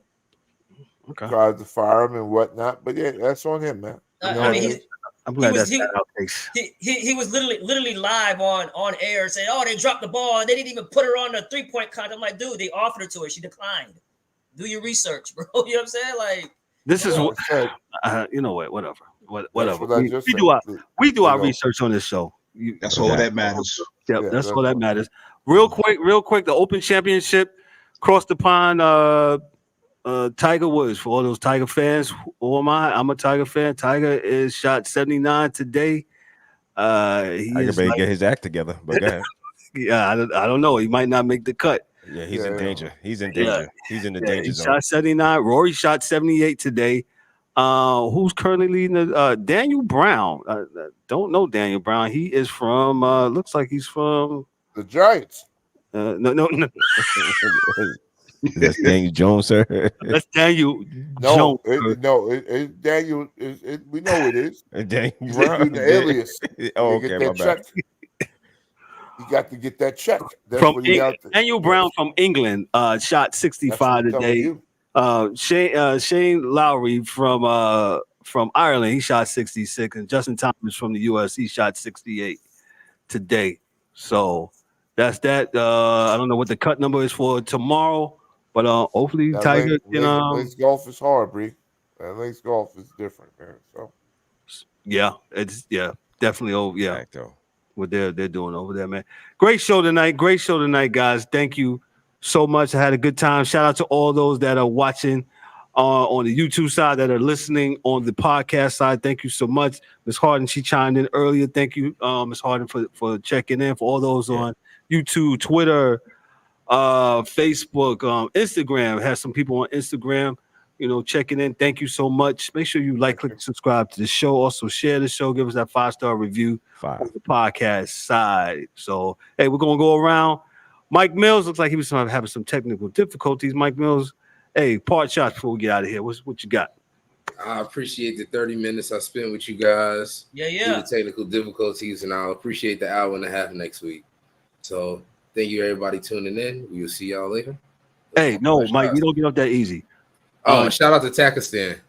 tries to fire them and whatnot. But yeah, that's on him, man. I'm glad he was literally live on air saying, "Oh, they dropped the ball and they didn't even put her on the 3-point contest." I'm like, dude, they offered it to her, she declined. Do your research, bro. You know what I'm saying? Like, this is what you know what? Whatever. We do our research on this show. That's all that matters. Yep, that's all that matters. Real quick, the Open Championship across the pond. Tiger Woods, for all those Tiger fans. Who am I? I'm a Tiger fan. Tiger is shot 79 today. Tiger better get his act together. But go ahead. Yeah, I don't know. He might not make the cut. Yeah, he's in danger. He's in danger. Yeah. He's in the danger zone. Shot 79. Rory shot 78 today. Who's currently leading the Daniel Brown? Don't know Daniel Brown. He is from looks like he's from the Giants. No. That's Daniel Jones, sir. That's Daniel Jones. It's Daniel. We know it is. Daniel Brown. The alias. Okay, my bad. You got to get that check. Daniel Brown from England shot 65 today. Shane Lowry from Ireland, he shot 66, and Justin Thomas from the US, he shot 68 today. So that's that. I don't know what the cut number is for tomorrow, but hopefully Tiger Links golf is hard, Bree. Links golf is different, man. So it's definitely over. Yeah, what they're doing over there, man. Great show tonight, guys. Thank you so much. I had a good time. Shout out to all those that are watching on the YouTube side, that are listening on the podcast side. Thank you so much. Ms. Harden, she chimed in earlier. Thank you, Ms. Harden, for checking in. For all those on YouTube, Twitter, Facebook, Instagram. Has some people on Instagram, checking in. Thank you so much. Make sure you like, click, and subscribe to the show. Also share the show. Give us that 5-star review on the podcast side. So, hey, we're going to go around. Mike Mills looks like he was having some technical difficulties. Mike Mills, hey, part shots before we get out of here. What you got? I appreciate the 30 minutes I spent with you guys. Yeah. The technical difficulties, and I'll appreciate the hour and a half next week. So thank you, everybody, tuning in. We will see y'all later. Hey, no, Mike, we don't get up that easy. Shout out to Takistan.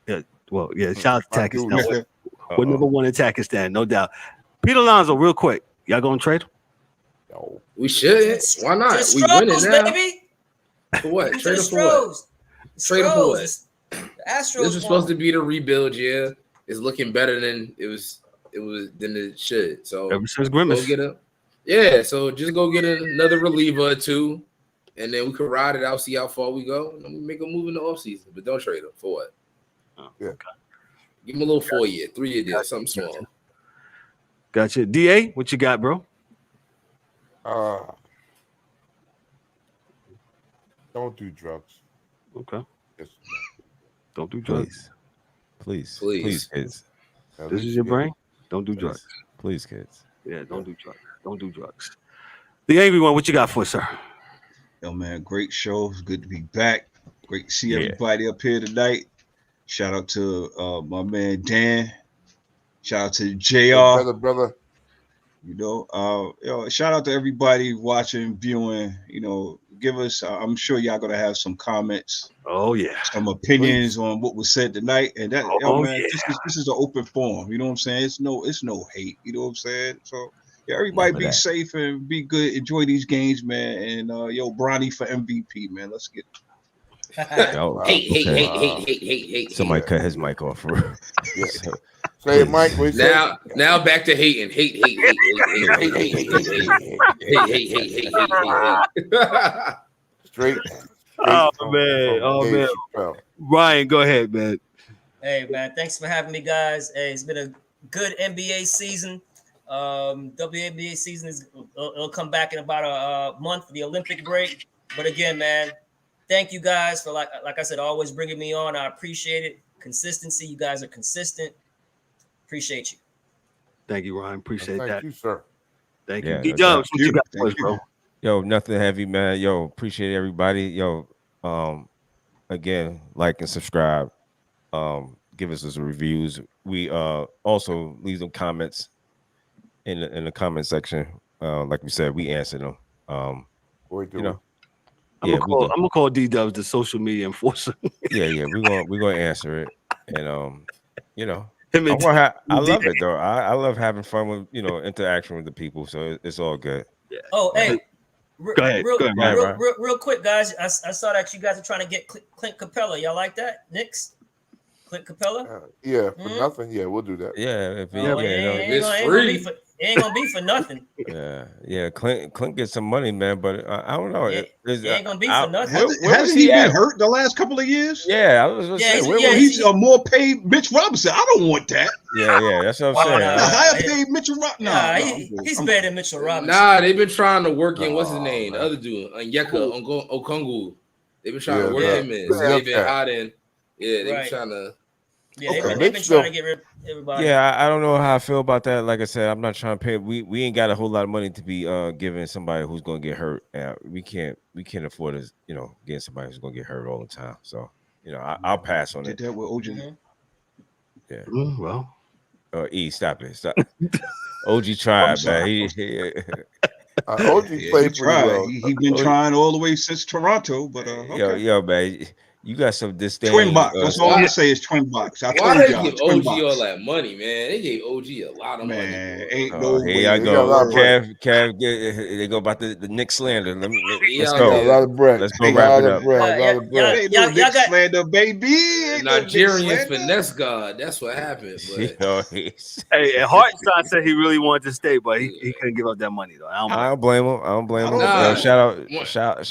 Shout out to Takistan. We're number one in Takistan, no doubt. Pete Alonso, real quick. Y'all going to trade him? No. We should. Why not? We winning now. Baby. For what? Trade him for what? Trade him for what? Astros. This was supposed to be the rebuild year. It's looking better than it was it should. So ever since Grimace. So just go get another reliever or two, and then we can ride it out, see how far we go, and then we make a move in the offseason. But don't trade him for what? Okay. Give him a little 4-year, 3-year deal, something small. Gotcha. DA, what you got, bro? Don't do drugs. Okay. Yes. Don't do drugs. Please, kids. This is your brain? Don't do drugs. Please, kids. Yeah, don't do drugs. Don't do drugs. The Angry One, what you got for us, sir? Yo, man, great show. It's good to be back. Great to see everybody up here tonight. Shout out to my man Dan. Shout out to JR. Brother. You know, shout out to everybody watching, viewing. You know, give us. I'm sure y'all gonna have some comments. Oh yeah, some opinions on what was said tonight, and that. Man, this is an open forum. You know what I'm saying? It's no hate. You know what I'm saying? So yeah, everybody be safe and be good. Enjoy these games, man. And Bronny for MVP, man. Let's get it. Hate. Somebody cut his mic off for real. Say, Mike. Now back to hating. Hate. Straight. Oh man. Ryan, go ahead, man. Hey man, thanks for having me, guys. Hey, it's been a good NBA season. WNBA season it'll come back in about a month for the Olympic break. But again, man, thank you guys for like I said, always bringing me on. I appreciate it. Consistency. You guys are consistent. Appreciate you. Thank you, Ryan. Appreciate that. Thank you, sir. Thank you. D-Dubs, what you got for us, bro? Yo, nothing heavy, man. Yo, appreciate everybody. Yo, again, like and subscribe. Give us those reviews. We also leave some comments in the comment section. Like we said, we answer them. I'm gonna call D-Dubs the social media enforcer. yeah, we're gonna answer it, and I love it though. I love having fun with interaction with the people, so it's all good. Yeah. Oh, hey, go ahead. Real quick, guys. I saw that you guys are trying to get Clint Capella. Y'all like that, Knicks? Clint Capella? For nothing. Yeah, we'll do that. Yeah, it ain't gonna be for nothing. Yeah. Clint gets some money, man, but I don't know. It ain't gonna be for nothing. Hasn't he been hurt the last couple of years? Yeah, I was gonna say. He's a more paid Mitch Robinson. I don't want that. Yeah, that's what I'm saying. Higher paid Mitchell Robinson. He's better than Mitchell Robinson. Nah, they've been trying to work in what's his name, the other dude, Onyeka Okongwu. They've been trying to work him in. So they've been hiding. Yeah, they've been trying to. Yeah, they've been trying to get rid of everybody. Yeah, I don't know how I feel about that. Like I said, I'm not trying to pay. We ain't got a whole lot of money to be giving somebody who's going to get hurt. We can't afford to getting somebody who's going to get hurt all the time. So I'll pass on it. Did that with OG? Yeah. Well. Stop it. Stop. OG tried, man. OG played pretty well. He been trying all the way since Toronto, but okay. Yo, man. You got some disdain. Twin box. That's all I'm gonna say is twin box. Why they give OG all that money, man? They gave OG a lot of money. Ain't no way. Here I go. Kev, they go about the Nick slander. Let's go. A lot of bread. Let's go wrap it up. Y'all got slander, baby. Nigerian finesse god. That's what happened. But. Hey, Hartenstein said he really wanted to stay, but he couldn't give up that money though. I don't blame him. Shout out.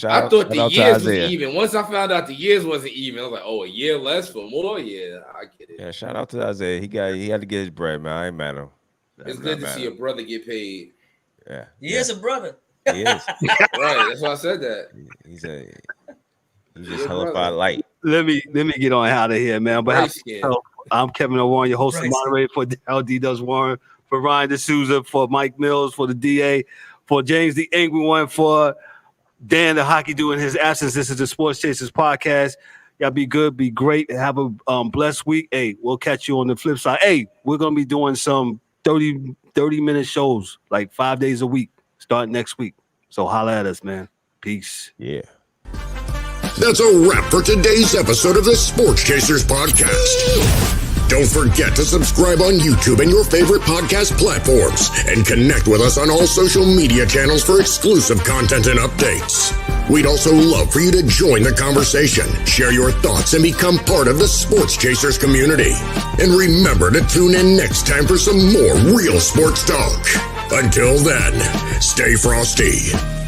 I thought the years was even. Once I found out the years wasn't even, I was like, a year less for more. Yeah, I get it. Yeah, shout out to Isaiah. He had to get his bread, man. I ain't mad at him. It's good to see a brother get paid. Yeah, he is a brother. He is. Right, that's why I said that. He's just hellified light. Let me get on out of here, man. But I'm Kevin O'Warren, your host and moderator for LD Does Warren, for Ryan D'Souza, for Mike Mills, for the DA, for James the Angry One, for Dan the Hockey Dude in his absence. This is the Sports Chasers podcast. Y'all be good, be great, have a blessed week. Hey, we'll catch you on the flip side. Hey, we're gonna be doing some 30-minute shows, like 5 days a week, starting next week. So holla at us, man. Peace. Yeah. That's a wrap for today's episode of the Sports Chasers podcast. Don't forget to subscribe on YouTube and your favorite podcast platforms, and connect with us on all social media channels for exclusive content and updates. We'd also love for you to join the conversation, share your thoughts, and become part of the Sports Chasers community. And remember to tune in next time for some more real sports talk. Until then, stay frosty.